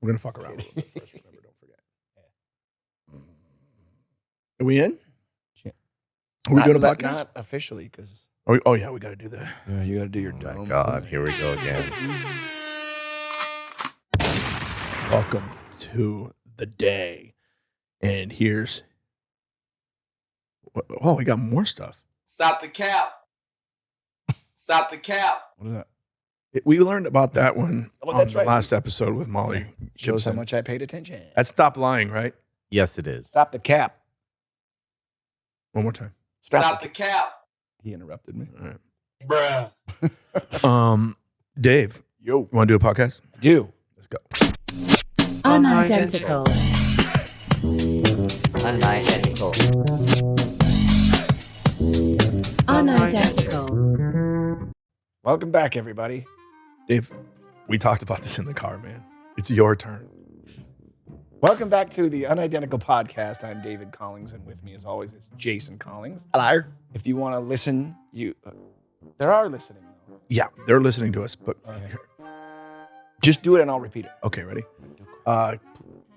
We're going to fuck around a little bit first. Remember, don't forget. Are we in? Yeah. Are we doing a podcast? Not officially, because... Oh, yeah, we got to do that. Yeah, you got to do your Oh, dome. my God, here we go again. Welcome to the day. And here's... Oh, we got more stuff. Stop the cap. Stop the cap. What is that? We learned about that one on that's the right. last episode with Molly. Shows how Gibson. much I paid attention. That's Stop Lying, right? Yes, it is. Stop the cap. One more time. Stop the cap. He interrupted me. All right. Bruh. Dave, Yo. you want to do a podcast? I do. Let's go. Unidentical. Unidentical. Unidentical. Welcome back, everybody. Dave, we talked about this in the car, man. It's your turn. Welcome back to the Unidentical podcast. I'm David Collings, and with me, as always, is Jason Collings. Hello. If you want to listen, there are listening. Yeah, they're listening to us, but Just do it, and I'll repeat it. okay, ready?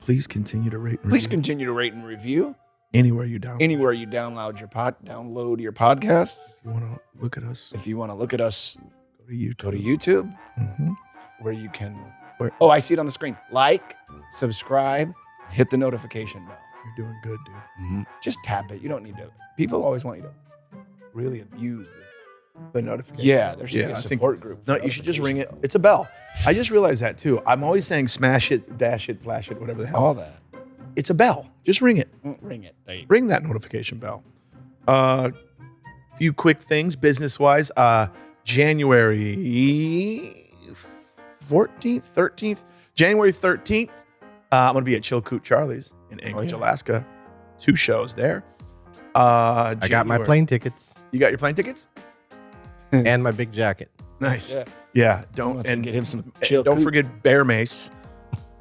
Please continue to rate. And Please review continue to rate and review anywhere you down. anywhere you download your podcast. If you want to look at us, If you want to look at us, go to YouTube. go to YouTube, Mhm. where you can. Where? Oh, I see it on the screen. Like, subscribe, hit the notification bell. You're doing good, dude. Just tap it. You don't need to. People always want you to really abuse it. The notification. Yeah, there should be I a think- support group. No, for you should just ring it. notification It's a bell. I just realized that too. I'm always saying smash it, dash it, flash it, whatever the bell. hell. All that. It's a bell. Just ring it. Ring it. There you go. Ring that notification bell. Few quick things business-wise. January 14th, 13th. January 13th, I'm going to be at Chilkoot Charlie's in Anchorage, yeah. Alaska. 2 shows there. I got my plane tickets You got your plane tickets? and my big jacket. Nice. Yeah. Yeah. Don't And get him some don't Chilkoot. forget Bear Mace.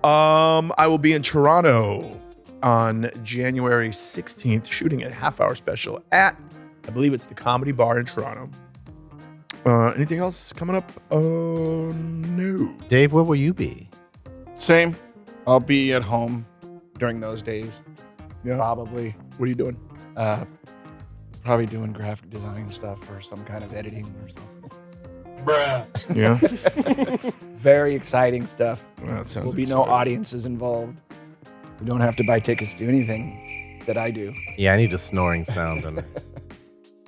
I will be in Toronto on January 16th shooting a half-hour special at, I believe it's the Comedy Bar in Toronto. Anything else coming up? No. Dave, where will you be? Same. I'll be at home during those days. Yeah. Probably. What are you doing? Probably doing graphic design stuff or some kind of editing or something. Bruh. Yeah. Very exciting stuff. Well, that sounds There'll be no exciting. audiences involved. We don't have to buy tickets to do anything that I do. Yeah, I need a snoring sound on it.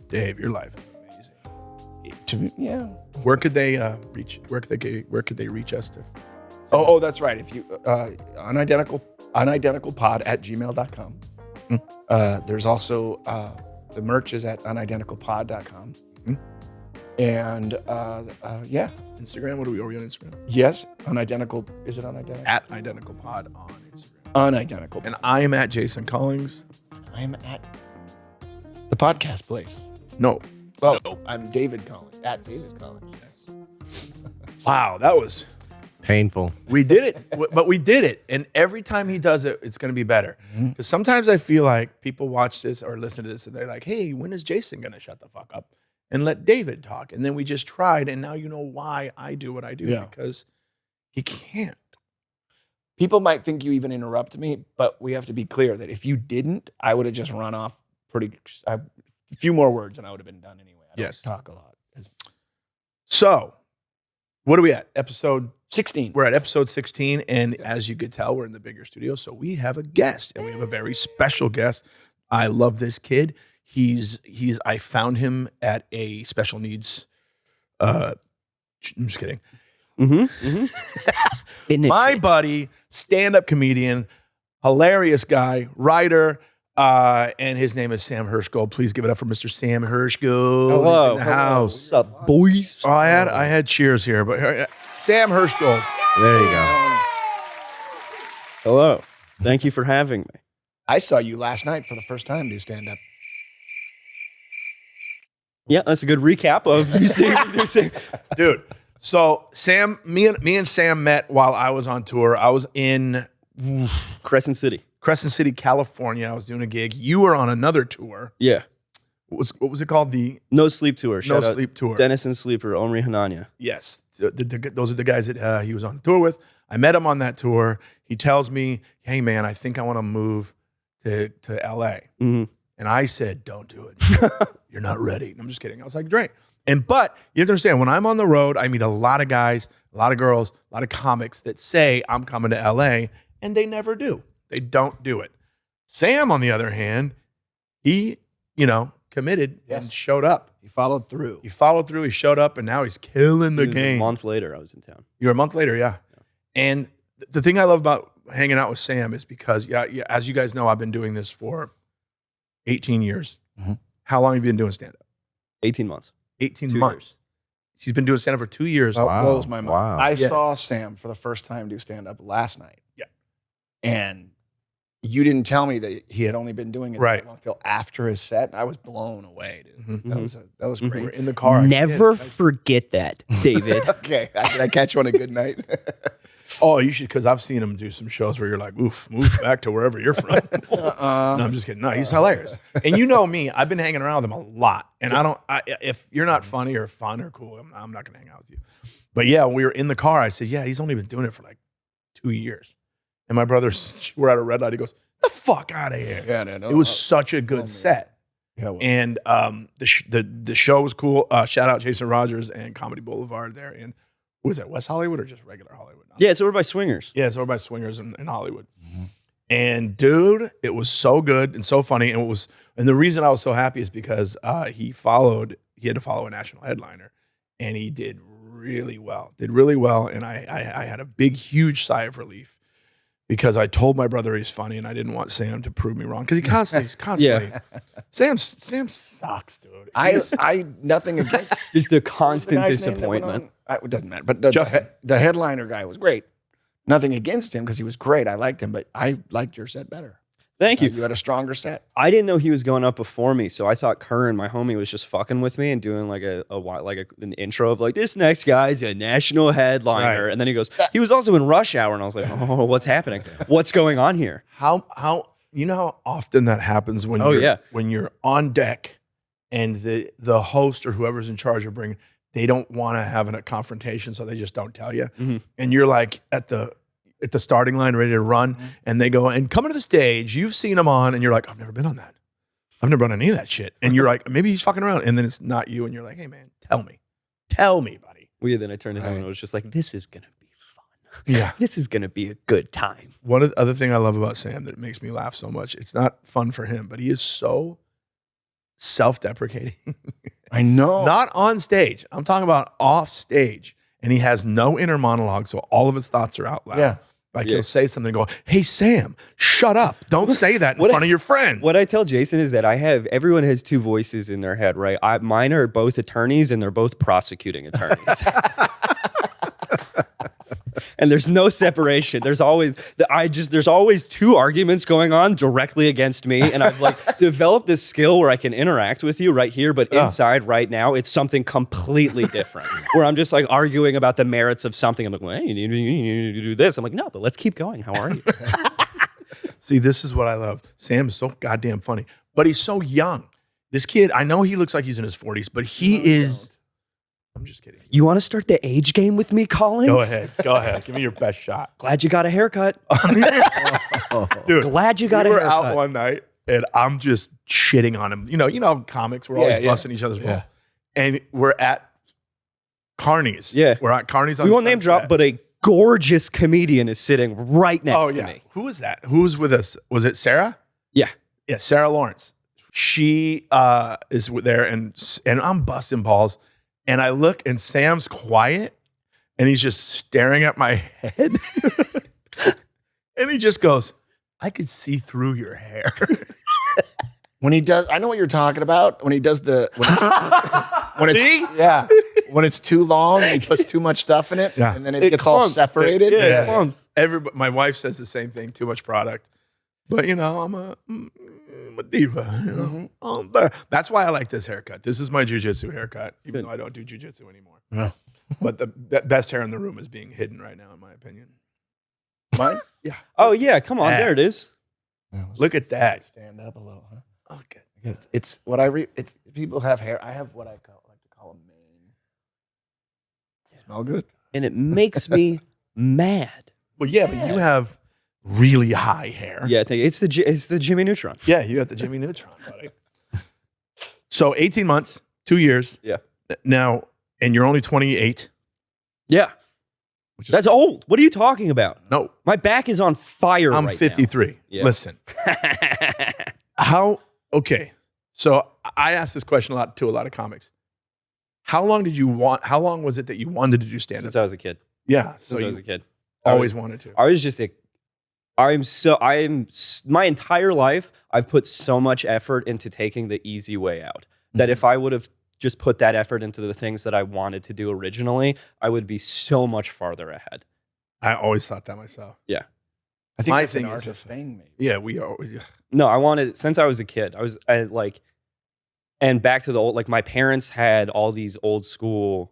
Dave, your life is amazing. Yeah. Where could they reach? Where could they reach us to? Oh, that's right. If you unidenticalpod@gmail.com. There's also the merch is at unidenticalpod.com. And yeah, Instagram. What are we on Instagram? yes, unidentical. Is it unidentical? At Identical Pod on Instagram. Unidentical. And I am at Jason Collings. I'm at the podcast place. No. Well, I'm David Collins. At David Collins. Wow, that was. Painful. We did it, but we did it. And every time he does it, it's going to be better. Because sometimes I feel like people watch this or listen to this and they're like, hey, when is Jason going to shut the fuck up and let David talk? And then we just tried. And now you know why I do what I do, Yeah. because he can't. People might think you even interrupt me, but we have to be clear that if you didn't, I would have just run off a few more words and I would have been done anyway. I don't Yes. talk a lot. So what are we at? Episode 16. We're at episode 16, and as you could tell, we're in the bigger studio, so we have a guest, and we have a very special guest. I love this kid. I found him at a special needs. I'm just kidding. My buddy, stand-up comedian, hilarious guy, writer, and his name is Sam Hershgold. Please give it up for Mr. Sam Hershgold. Hello. He's in the house. What's up, boys? Oh, I had cheers here, but Sam Hershgold. There you go. Hello. Thank you for having me. I saw you last night for the first time do stand up. Yeah, that's a good recap of you seeing. Dude. So Sam, me and Sam met while I was on tour. I was in Crescent City. Crescent City, California. I was doing a gig. You were on another tour. Yeah. What was it called? The No Sleep Tour. No Shout out Sleep Tour. Dennis and Sleeper, Omri Hanania. Yes. Those are the guys that he was on the tour with. I met him on that tour. He tells me, "Hey man, I think I want to move to LA." Mhm. And I said, "Don't do it. You're not ready." And I'm just kidding. I was like, "Great." But you have to understand, when I'm on the road, I meet a lot of guys, a lot of girls, a lot of comics that say I'm coming to LA, and they never do. They don't do it. Sam, on the other hand, he, committed and showed up. He followed through. He followed through. He showed up, and now he's killing the It was game. A month later, I was in town. You're a month later, yeah. And the thing I love about hanging out with Sam is because, as you guys know, I've been doing this for 18 years. Mhm. How long have you been doing stand-up? 18 months. 18 2 months. years. He's been doing stand-up for 2 years. That Wow. blows my mind. Wow. I Yeah. saw Sam for the first time do stand up last night. Yeah. And you didn't tell me that he had only been doing it Right. until after his set. I was blown away, dude. Mhm. That was We're great. in the car. Never Yeah, forget that, David. Okay, did I catch you on a good night? Oh, you should, because I've seen him do some shows where you're like, oof, move back to wherever you're from. No, I'm just kidding. No, he's hilarious. And you know me, I've been hanging around with him a lot. And if you're not funny or fun or cool, I'm not going to hang out with you. But yeah, when we were in the car, I said, yeah, he's only been doing it for like 2 years. And my brother's, we're at a red light. He goes, the fuck out of here. Yeah, no, It was such a good set. Yeah, well, And the show was cool. Shout out Jason Rogers and Comedy Boulevard there. And was it West Hollywood or just regular Hollywood? Yeah, it's over by Swingers. Yeah, it's over by Swingers in Hollywood. And dude, it was so good and so funny. And the reason I was so happy is because he had to follow a national headliner, and he did really well. And I had a big, huge sigh of relief because I told my brother he's funny, and I didn't want Sam to prove me wrong because he's constantly. Sam sucks, dude. I nothing against Just the the constant guy's name that went disappointment. on? It doesn't matter. But Justin. the headliner guy was great. Nothing against him because he was great. I liked him, but I liked your set better. Thank you. You had a stronger set. I didn't know he was going up before me, so I thought Curran, my homie, was just fucking with me and doing like an intro of like, this next guy's a national headliner, Right. and then he goes, he was also in Rush Hour, and I was like, oh, what's happening? What's going on here? How you know how often that happens when when you're on deck and the host or whoever's in charge of bringing, they don't want to have a confrontation, so they just don't tell you. Mhm. And you're like at the starting line ready to run, and they go, and coming to the stage, you've seen him on, and you're like, I've never been on that. I've never done any of that shit. And you're like, maybe he's fucking around, and then it's not you, and you're like, hey man, tell me, buddy. Well, yeah, then I turned to him and I was just like, this is gonna be fun. Yeah. This is gonna be a good time. One of the other thing I love about Sam that makes me laugh so much, it's not fun for him, but he is so self-deprecating. I know. Not on stage. I'm talking about off stage. And he has no inner monologue, so all of his thoughts are out loud. Yeah. Like he'll say something and go, hey, Sam, shut up. Don't say that in front of your friends. What I tell Jason is that everyone has two voices in their head, right? Mine are both attorneys and they're both prosecuting attorneys. And there's no separation. There's always two arguments going on directly against me. And I've like developed this skill where I can interact with you right here, but inside right now, it's something completely different. Where I'm just like arguing about the merits of something. I'm like, well, hey, you need to do this. I'm like, no, but let's keep going. How are you? See, this is what I love. Sam is so goddamn funny, but he's so young. This kid, I know he looks like he's in his 40s, but he is. I'm just kidding. You want to start the age game with me, Collins? Go ahead. Give me your best shot. Glad you got a haircut. Dude, Glad you got we a were haircut. out one night and I'm just shitting on him. You know, comics, we're always busting each other's balls. And we're at Carney's. Yeah. We're at Carney's on We won't name drop, Sunset. but a gorgeous comedian is sitting right next to me. Who is that? Who was with us? Was it Sarah? Yeah. Yeah, Sarah Lawrence. She is there and I'm busting balls. And I look and Sam's quiet and he's just staring at my head. And he just goes, I could see through your hair. When he does, I know what you're talking about. When he does See? when it's too long, he puts too much stuff in it, Yeah. and then it gets all clumps. separated. Yeah, it clumps. My wife says the same thing, too much product. But, I'm a diva. You know? That's why I like this haircut. This is my jujitsu haircut, even though I don't do jujitsu anymore. Yeah. But the best hair in the room is being hidden right now, in my opinion. Mine? Yeah. Oh, yeah. Come on. There it is. Look at that. Stand up a little, huh? Okay. It's what I read. It's people have hair. I have what I like to call a mane. Smell good. And it makes me mad. Well, yeah, but you have really high hair. Yeah, I think it's the Jimmy Neutron. Yeah, you got the Jimmy Neutron, buddy. So 18 months, 2 years. Yeah. Now, and you're only 28. Yeah. Which is, That's old. What are you talking about? no, My back is on fire I'm right 53. Yeah. Listen, now. okay. So I asked this question to a lot of comics. How long was it that you wanted to do stand-up? Since I was a kid. Yeah. So Since I was you a kid. always wanted to. I was just my entire life, I've put so much effort into taking the easy way out that if I would have just put that effort into the things that I wanted to do originally, I would be so much farther ahead. I always thought that myself. Yeah. I think My that's thing an is art of just- fame, maybe. Yeah, we always. No, I wanted, since I was a kid, and back to the old, like my parents had all these old school,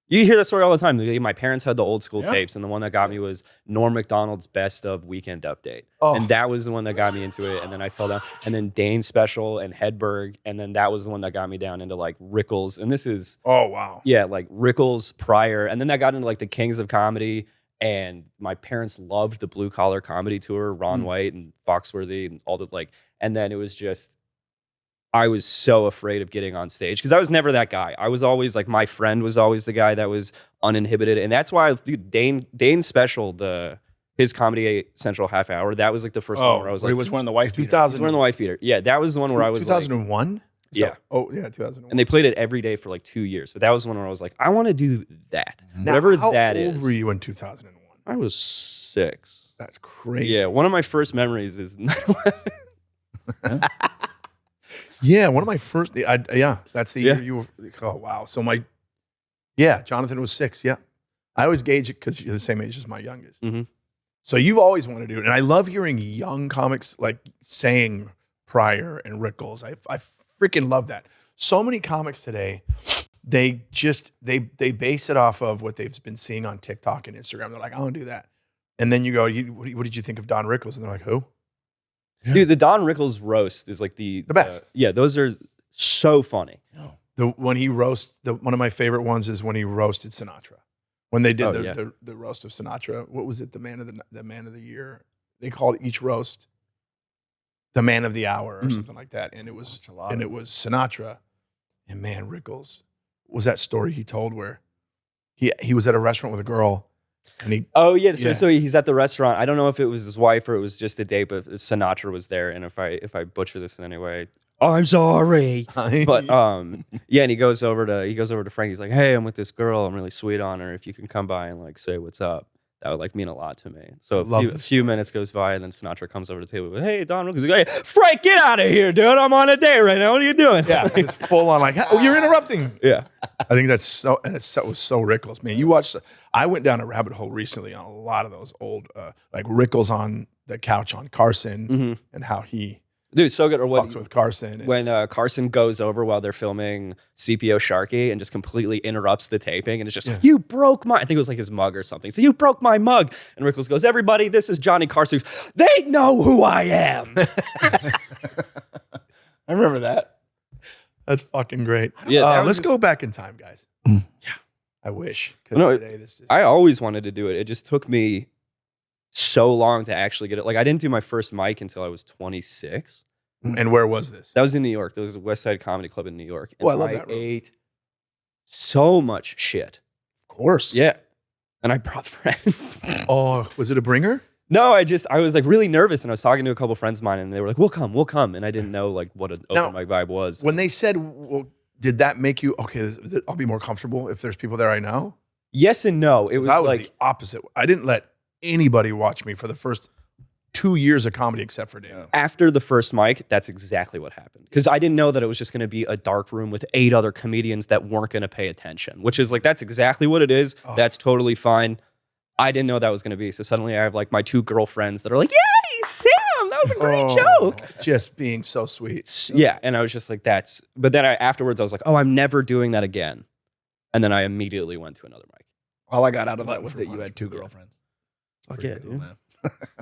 you hear that story all the time. My parents had the old school tapes, and the one that got me was Norm Macdonald's Best of Weekend Update. Oh. And that was the one that got me into it. And then I fell down. And then Dane's Special and Hedberg. And then that was the one that got me down into like Rickles. And this is, Oh, wow. yeah, like Rickles, Pryor. And then that got into like the Kings of Comedy. And my parents loved the Blue Collar Comedy Tour, Ron White and Foxworthy and all the like. And then it was just, I was so afraid of getting on stage because I was never that guy. I was always like, my friend was always the guy that was uninhibited. And that's why, dude, Dane's Special, his Comedy Central half hour, that was like the first one where I was Where like, he was one of the wife beaters. 2000. we're in the wife beater. Yeah, that was the one where I was like, 2001? Yeah. Oh, yeah, 2001. and they played it every day for like 2 years. But that was the one where I was like, I want to do that. Now, Whatever how that old is. were you in 2001? I was 6. That's crazy. Yeah, one of my first memories is 9/11. Yeah, one of my first. That's the Yeah. year you were. Oh wow! So Jonathan was 6. Yeah, I always gauge it because you're the same age as my youngest. Mhm. So you've always wanted to do it, and I love hearing young comics like saying Pryor and Rickles. I freaking love that. So many comics today, they base it off of what they've been seeing on TikTok and Instagram. They're like, I want to do that, and then you go, what did you think of Don Rickles? And they're like, who? Dude, the Don Rickles roast is like the best. Yeah, those are so funny. When he roasts, one of my favorite ones is when he roasted Sinatra. When they did the roast of Sinatra, what was it? The man of the year. They called each roast the man of the hour or something like that, and it was Sinatra. And man, Rickles, what was that story he told where he was at a restaurant with a girl, and he So he's at the restaurant. I don't know if it was his wife or it was just a date, but Sinatra was there. And if I butcher this in any way, I'm sorry. But and he goes over to Frank. He's like, hey, I'm with this girl. I'm really sweet on her. If you can come by and like say what's up, that would like mean a lot to me. So a few minutes goes by, and then Sinatra comes over to the table. With, hey, Don Rickles. He's like, hey, Frank, get out of here, dude. I'm on a date right now. What are you doing? yeah, it's full on like, oh, you're interrupting. Yeah. I think that was so Rickles, man. I went down a rabbit hole recently on a lot of those old, like Rickles on the couch on Carson and how he Dude, so good. Or fucks with Carson. And, when Carson goes over while they're filming CPO Sharky and just completely interrupts the taping and it's just like, you broke my, I think it was like his mug or something. So you broke my mug. And Rickles goes, everybody, this is Johnny Carson. They know who I am. I remember that. That's fucking great. Yeah, let's go back in time, guys. Yeah, I wish. Because No, today this is. I always wanted to do it. It just took me so long to actually get it. Like I didn't do my first mic until I was 26. And where was this? That was in New York. There was a West Side Comedy Club in New York. And Oh, I love that room. ate so much shit. Of course. Yeah. And I brought friends. Oh, was it a bringer? No, I was like really nervous and I was talking to a couple friends of mine and they were like, we'll come. And I didn't know like what an open mic vibe was. When they said, well, did that make you, okay, I'll be more comfortable if there's people there I know? Yes and no. It was I was like, the opposite. I didn't let anybody watch me for the first 2 years of comedy except for Dan. after the first mic, that's exactly what happened. Because I didn't know that it was just going to be a dark room with 8 other comedians that weren't going to pay attention, which is like, that's exactly what it is. Oh. That's totally fine. I didn't know that was going to be. So suddenly I have like my 2 girlfriends that are like, yay, Sam, that was a great joke. Just being so sweet. Yeah. And I was just like, but then afterwards I was like, oh, I'm never doing that again. And then I immediately went to another mic. All I got out of that was that you had 2 girlfriends. Fuck Pretty yeah, cool, dude. man.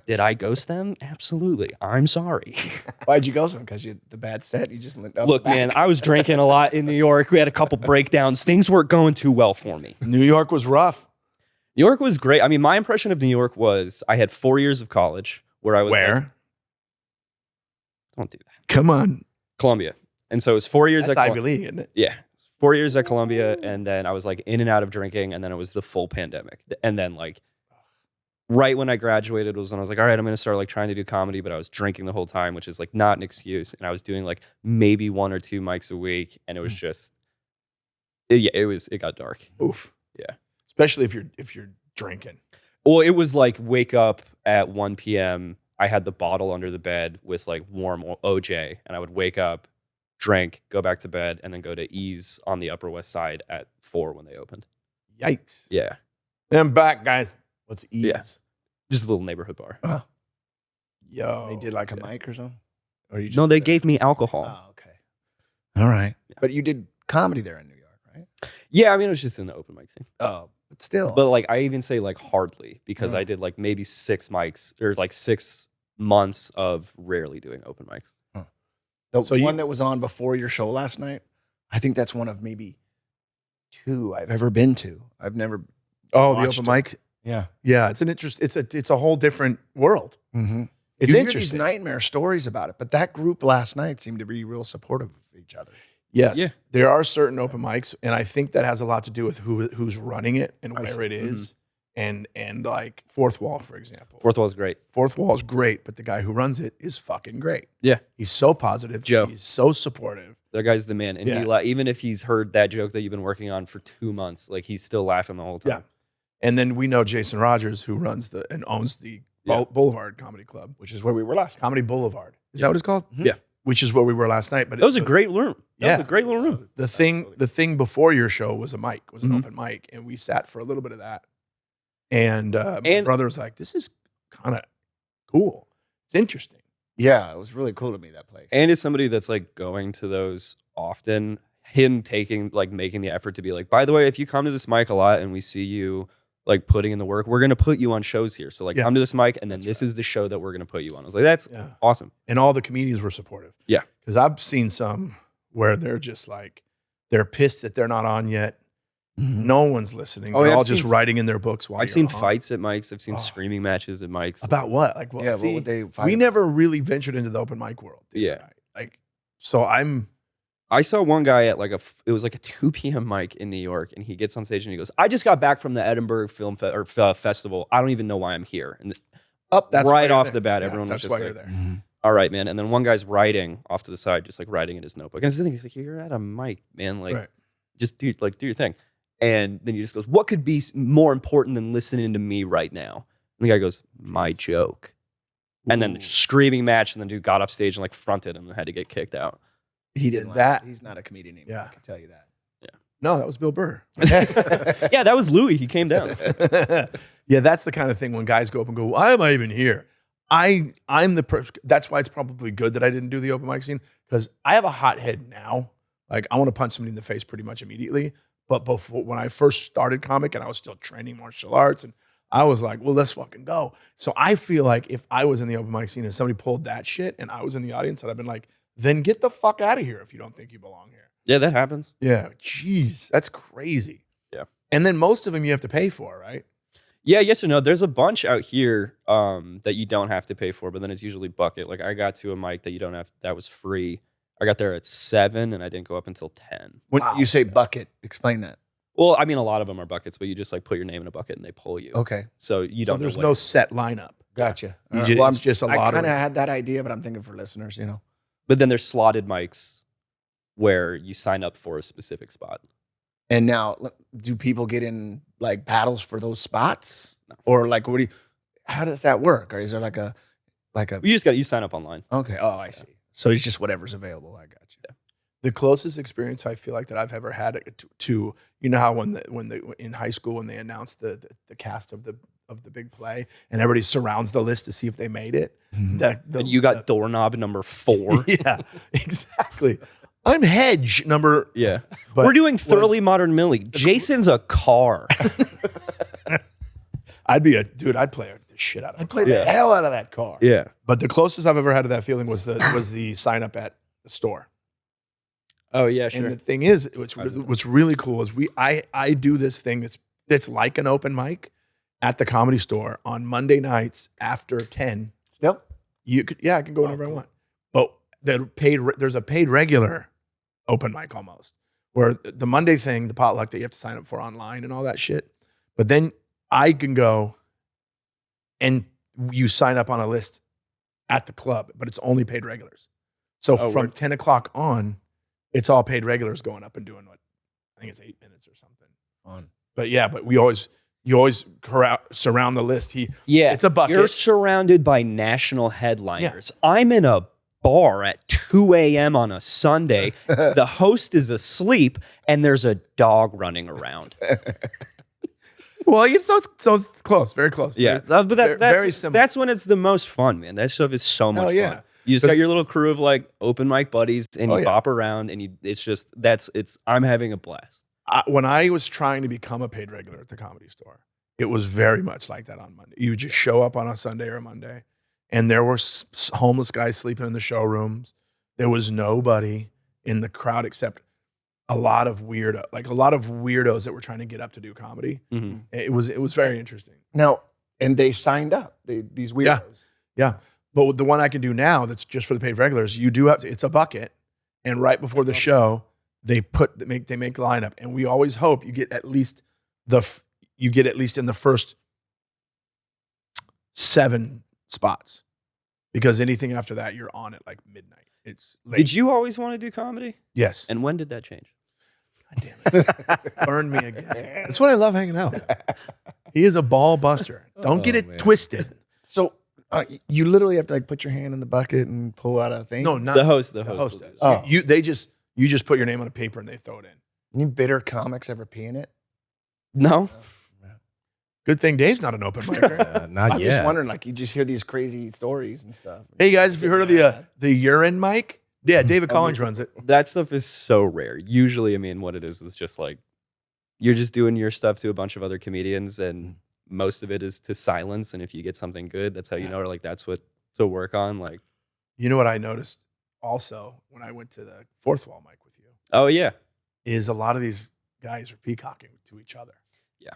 Did I ghost them? Absolutely. I'm sorry. Why'd you ghost them? Because you the bad set. You just limped up Look, back. man, I was drinking a lot in New York. We had a couple breakdowns. Things weren't going too well for me. New York was rough. New York was great. I mean, my impression of New York was I had 4 years of college where I was Where? like, don't do that. Come on. Columbia. And so it was 4 years That's at Ivy League, isn't it? Yeah. 4 years at Columbia, and then I was like in and out of drinking, and then it was the full pandemic. And then like right when I graduated was when I was like, all right, I'm gonna start like trying to do comedy, but I was drinking the whole time, which is like not an excuse. And I was doing like maybe 1 or 2 mics a week, and it was just it got dark. Oof. Yeah. Especially if you're drinking. Well, it was like wake up at 1 p.m. I had the bottle under the bed with like warm OJ, and I would wake up, drink, go back to bed, and then go to Ease on the Upper West Side at 4 when they opened. Yikes. Yeah. I'm back, guys. What's Ease? Yeah. Just a little neighborhood bar. Yo. They did like a mic or something? Or you just No, they gave me alcohol. Oh, okay. All right. But you did comedy there in New York, right? Yeah, I mean, it was just in the open mic scene. Oh, but still. But like, I even say like hardly because Yeah. I did like maybe 6 mics or like 6 months of rarely doing open mics. the so you- one that was on before your show last night, I think that's one of maybe 2 I've ever been to. I've never. Oh, the watched open mic? Yeah. Yeah, it's an interest. It's a whole different world. Mm-hmm. It's you hear interesting. these nightmare stories about it, but that group last night seemed to be real supportive of each other. Yes, Yeah. there are certain open mics, and I think that has a lot to do with who's running it and I where see. it is. And like Fourth Wall, for example. Fourth Wall is great. Fourth Wall is great, but the guy who runs it is fucking great. Yeah. He's so positive. Joe. He's so supportive. That guy's the man. And Yeah. he even if he's heard that joke that you've been working on for 2 months, like he's still laughing the whole time. Yeah. And then we know Jason Rogers, who runs and owns the Yeah. Boulevard Comedy Club, Which is where we were last. Comedy Boulevard. Is that what it's called? Yeah. Which is where we were last night. But That was a great room. That was Yeah. a great little room. The thing before your show was a mic, was an Mhm. open mic, and we sat for a little bit of that. And my And- brother was like, "This is kind of cool. It's interesting." Yeah, it was really cool to me, that place. And as somebody that's like going to those often, him making the effort to be like, by the way, if you come to this mic a lot and we see you like putting in the work, we're gonna put you on shows here. So like Yeah. come to this mic and then this is the show that we're gonna put you on. I was like, that's Yeah. awesome. And all the comedians were supportive. Yeah. Because I've seen some where they're just like, they're pissed that they're not on yet. Mhm. No one's listening. Oh, They're yeah, all I've just seen- writing in their books while I've you're seen on. fights at mics. I've seen Oh. screaming matches at mics. About what? Like, well, Yeah, see, what would they fight we about? never really ventured into the open mic world. did Yeah. I? Like, so I saw one guy at it was like a 2 p.m. mic in New York, and he gets on stage and he goes, "I just got back from the Edinburgh Festival. I don't even know why I'm here." And up. That's why right you're off there. the bat, Yeah, everyone was that's just why you're like, there. Mhm. all right, man. And then one guy's writing off to the side, just like writing in his notebook. And it's the thing, he's like, you're at a mic, man. Like, Right. just do your thing. And then he just goes, what could be more important than listening to me right now? And the guy goes, my joke. And then Ooh. screaming match, and then dude got off stage and like fronted and had to get kicked out. He did Well, that. He's not a comedian anymore. Yeah. I can tell you that. No, that was Bill Burr. Yeah, that was Louis. He came down. Yeah, that's the kind of thing when guys go up and go, why am I even here? I'm the person. That's why it's probably good that I didn't do the open mic scene, because I have a hot head now. Like, I want to punch somebody in the face pretty much immediately. But before, when I first started comic and I was still training martial arts, and I was like, well, let's fucking go. So I feel like if I was in the open mic scene and somebody pulled that shit and I was in the audience, I'd have been like, then get the fuck out of here if you don't think you belong here. Yeah, that happens. Yeah, jeez, that's crazy. Yeah. And then most of them you have to pay for, right? Yeah, yes or no. There's a bunch out here that you don't have to pay for, but then it's usually bucket. Like I got to a mic that that was free. I got there at 7 and I didn't go up until 10. When Wow. you say bucket, explain that. Well, I mean, a lot of them are buckets, but you just like put your name in a bucket and they pull you. Okay. So you So don't there's know no what- set lineup. Gotcha. You All ju- right. it's just a I lottery. kind of had that idea, but I'm thinking for listeners, you know. But then there's slotted mics where you sign up for a specific spot. And now, do people get in like battles for those spots, No. or like what do you? How does that work? Or is there like a You sign up online. Okay. Oh, I see. So it's just whatever's available. I got you. The closest experience I feel like that I've ever had to you know how when in high school when they announced the cast of the big play and everybody surrounds the list to see if they made it. And you got doorknob number 4. yeah, exactly. I'm Hedge number. Yeah. But We're doing was- Thoroughly Modern Millie. Jason's a car. I'd be I'd play the shit out of it. I'd play the hell out of that car. Yeah. But the closest I've ever had to that feeling was the sign up at the store. Oh, yeah, And the thing is, what's really cool is I do this thing that's like an open mic, at the Comedy Store on Monday nights after 10. Still? You could, I can go whenever I want. But there's a paid regular open mic almost, where the Monday thing, the potluck that you have to sign up for online and all that shit. But then I can go and you sign up on a list at the club, but it's only paid regulars. So from 10 o'clock on, it's all paid regulars going up and doing what I think it's 8 minutes or something. Fun. But you always surround the list. It's a bucket. You're surrounded by national headliners. I'm in a bar at 2 a.m. on a Sunday. The host is asleep, and there's a dog running around. Well, so it's close, very close. Yeah, very, but that's very similar. that's when it's the most fun, man. That stuff is so much yeah. fun. You just got your little crew of like open mic buddies, and you bop around, and I'm having a blast. When I was trying to become a paid regular at the Comedy Store, it was very much like that on Monday. You just show up on a Sunday or a Monday, and there were homeless guys sleeping in the showrooms. There was nobody in the crowd except a lot of weirdos that were trying to get up to do comedy. Mm-hmm. It was very interesting. Now, and they signed up, these weirdos. Yeah. But the one I can do now that's just for the paid regulars, you do have to, it's a bucket, and right before the show, they make lineup, and we always hope you get at least in the first 7 spots, because anything after that, you're on at like midnight. It's late. Did you always want to do comedy? Yes. And when did that change? God damn it. Burn me again. That's what I love hanging out with. He is a ball buster. Don't get it twisted. So you literally have to like put your hand in the bucket and pull out a thing? No, not The host. does. Oh. You just put your name on a paper and they throw it in. Any bitter comics ever pee in it? No. Good thing Dave's not an open micer. Not I'm yet. just wondering, like, you just hear these crazy stories and stuff. Hey guys, have you heard of the urine mic? Yeah, David Collins runs it. That stuff is so rare. Usually, I mean, what it is just like you're just doing your stuff to a bunch of other comedians, and most of it is to silence. And if you get something good, that's how you know, or like that's what to work on. Like, you know what I noticed also when I went to the Fourth Wall mic with you oh yeah, is a lot of these guys are peacocking to each other. Yeah.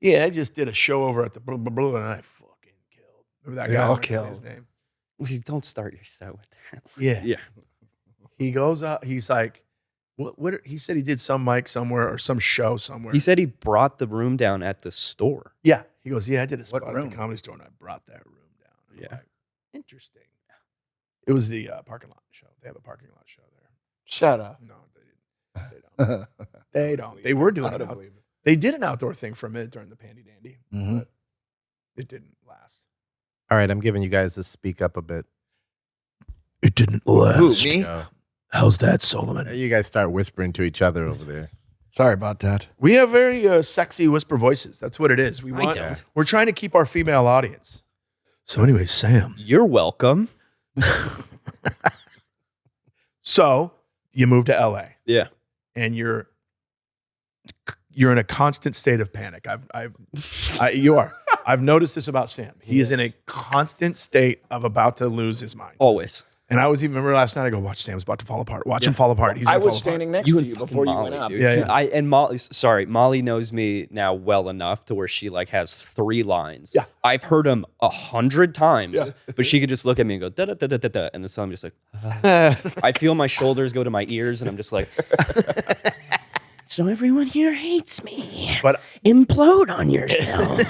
Yeah, I just did a show over at the blah, blah, blah, and I fucking killed. Remember that They guy? all I can't say killed. his name. don't start your show with that. Yeah. Yeah. He goes up, he's like, what he said he did some mic somewhere or some show somewhere. He said he brought the room down at the store. Yeah. He goes, yeah, I did a spot at room? the Comedy Store and I brought that room down. And I'm Yeah. like, interesting. It was the parking lot show. They have a parking lot show there. Shut up. No, they didn't. They don't. They were doing it. They did an outdoor thing for a minute during the Pandy Dandy, but it didn't last. All right, I'm giving you guys to speak up a bit. It didn't last. Me? How's that, Solomon? You guys start whispering to each other over there. Sorry about that. We have very sexy whisper voices. That's what it is. don't. We're trying to keep our female audience. So anyway, Sam. You're welcome. So you moved to LA Yeah. and you're in a constant state of panic. You are. I've noticed this about Sam. He is in a constant state of about to lose his mind. Always. And I was even remember last night. I go, watch Sam's about to fall apart. Watch him fall apart. He's I gonna was fall apart. standing next You to and you fucking before you Molly, went up. dude. Yeah, yeah. Molly knows me now well enough to where she like has 3 lines. Yeah. I've heard them 100 times, Yeah. but she could just look at me and go da da da da da da, and then I'm just like, I feel my shoulders go to my ears, and I'm just like, so everyone here hates me. But Implode on yourself.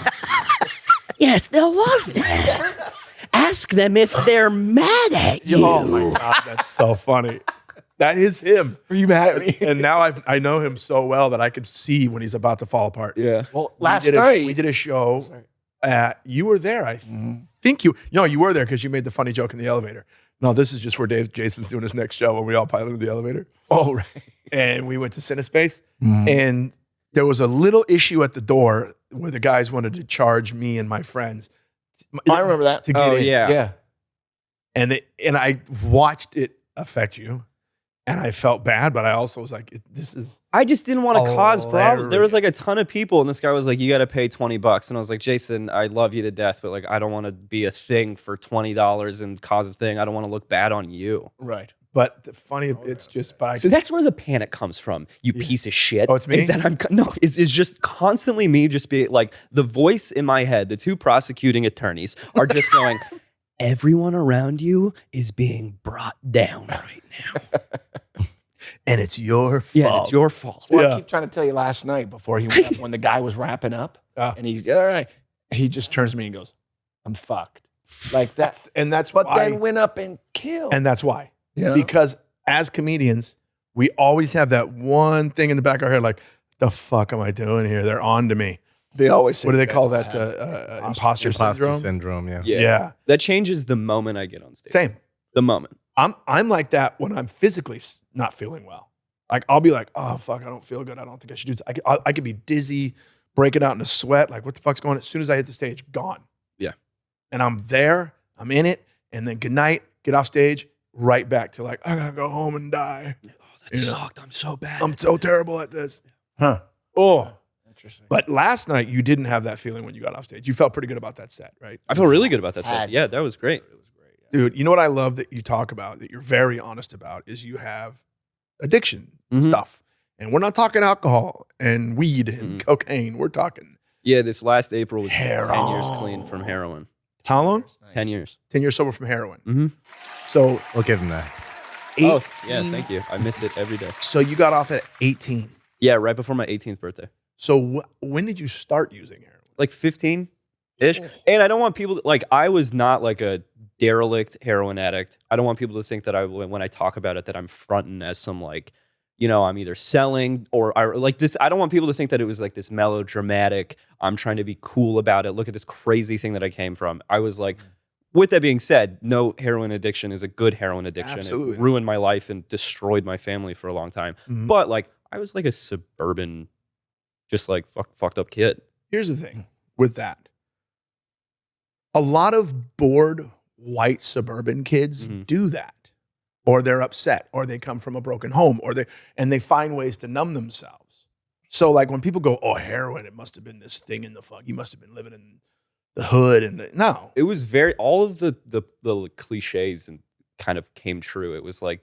Yes, they'll love that. Ask them if they're mad at you. oh my god, that's so funny. That is him. Were you mad at me? And now I know him so well that I could see when he's about to fall apart. Yeah. Well, We last did night. we did a show. You were there. I think you were there because you made the funny joke in the elevator. No, this is just where Jason's doing his next show when we all piled into the elevator. Oh, right. And we went to Cinespace, and there was a little issue at the door where the guys wanted to charge me and my friends. I remember that. To get in. Yeah. And I watched it affect you, and I felt bad, but I also was like, this is I just didn't want to cause problems. There was Hilarious. like a ton of people, and this guy was like, "You got to pay $20." And I was like, "Jason, I love you to death, but like, I don't want to be a thing for $20 and cause a thing. I don't want to look bad on you." Right. But it's just by. So that's where the panic comes from, you piece of shit. Oh, it's me? Is that it's just constantly me just being like, the voice in my head, the two prosecuting attorneys are just going, everyone around you is being brought down right now. And it's your fault. Yeah, it's your fault. Well, Yeah. I keep trying to tell you last night before he went up, when the guy was wrapping up, and he's all right. He just turns to me and goes, "I'm fucked," like that. And that's But why. then went up and killed. And that's why. You know? Because as comedians, we always have that one thing in the back of our head, like, the fuck am I doing here? They're on to me. they always say, What do they you call guys that? will have Imposter syndrome? syndrome, yeah. Yeah. That changes the moment I get on stage. Same. The moment. I'm like that when I'm physically not feeling well. Like, I'll be like, oh, fuck, I don't feel good. I don't think I should do this. I could be dizzy, breaking out in a sweat. Like, what the fuck's going on? As soon as I hit the stage, gone. Yeah. And I'm there. I'm in it. And then good night, get off stage, right back to like, I gotta go home and die. Oh, that You know. sucked. I'm so bad. I'm so terrible at this. Huh. Oh. Interesting. But last night, you didn't have that feeling when you got off stage. You felt pretty good about that set, right? I feel really good about that Had set. to. Yeah, that was great. It was great. Yeah. Dude, you know what I love that you talk about, that you're very honest about, is you have addiction Mhm. stuff. And we're not talking alcohol and weed and cocaine. We're talking Yeah, this last April was 10 Heroin. years clean from heroin. how long? Nice. 10 years. 10 years sober from heroin. Mm-hmm. So We'll give him that. Oh, 18 yeah, thank you. I miss it every day. So you got off at 18. Yeah, right before my 18th birthday. So when did you start using heroin? Like 15-ish. And I don't want people to, like, I was not like a derelict heroin addict. I don't want people to think that when I talk about it, that I'm fronting as some like, you know, I'm either selling or like this. I don't want people to think that it was like this melodramatic, I'm trying to be cool about it. Look at this crazy thing that I came from. I was like, with that being said, no heroin addiction is a good heroin addiction. Absolutely. It ruined my life and destroyed my family for a long time. Mhm. But like, I was like a suburban, just like fucked up kid. Here's the thing with that. A lot of bored white suburban kids Mhm. do that. Or they're upset, or they come from a broken home, or they find ways to numb themselves. So like when people go, oh, heroin, it must have been this thing in the fuck. You must have been living in the hood no. It was very, all of the cliches and kind of came true. It was like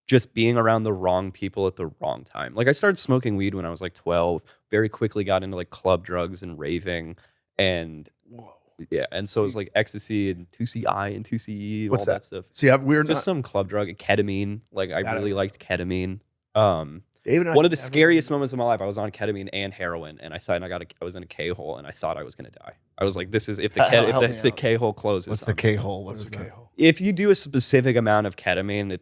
just being around the wrong people at the wrong time. Like I started smoking weed when I was like 12, very quickly got into like club drugs and raving. And Whoa. yeah, and so it was like ecstasy and 2CI and 2CE and What's all that? that stuff. See, we're Just not. some club drug, ketamine. Like I That I really know. liked ketamine. David and I One of the never- scariest moments of my life, I was on ketamine and heroin, and I thought I was in a K-hole, and I thought I was going to die. I was like, "This is if the Help me if the out. K-hole closes." What's the I'm- K-hole? What What's is the that? K-hole? If you do a specific amount of ketamine,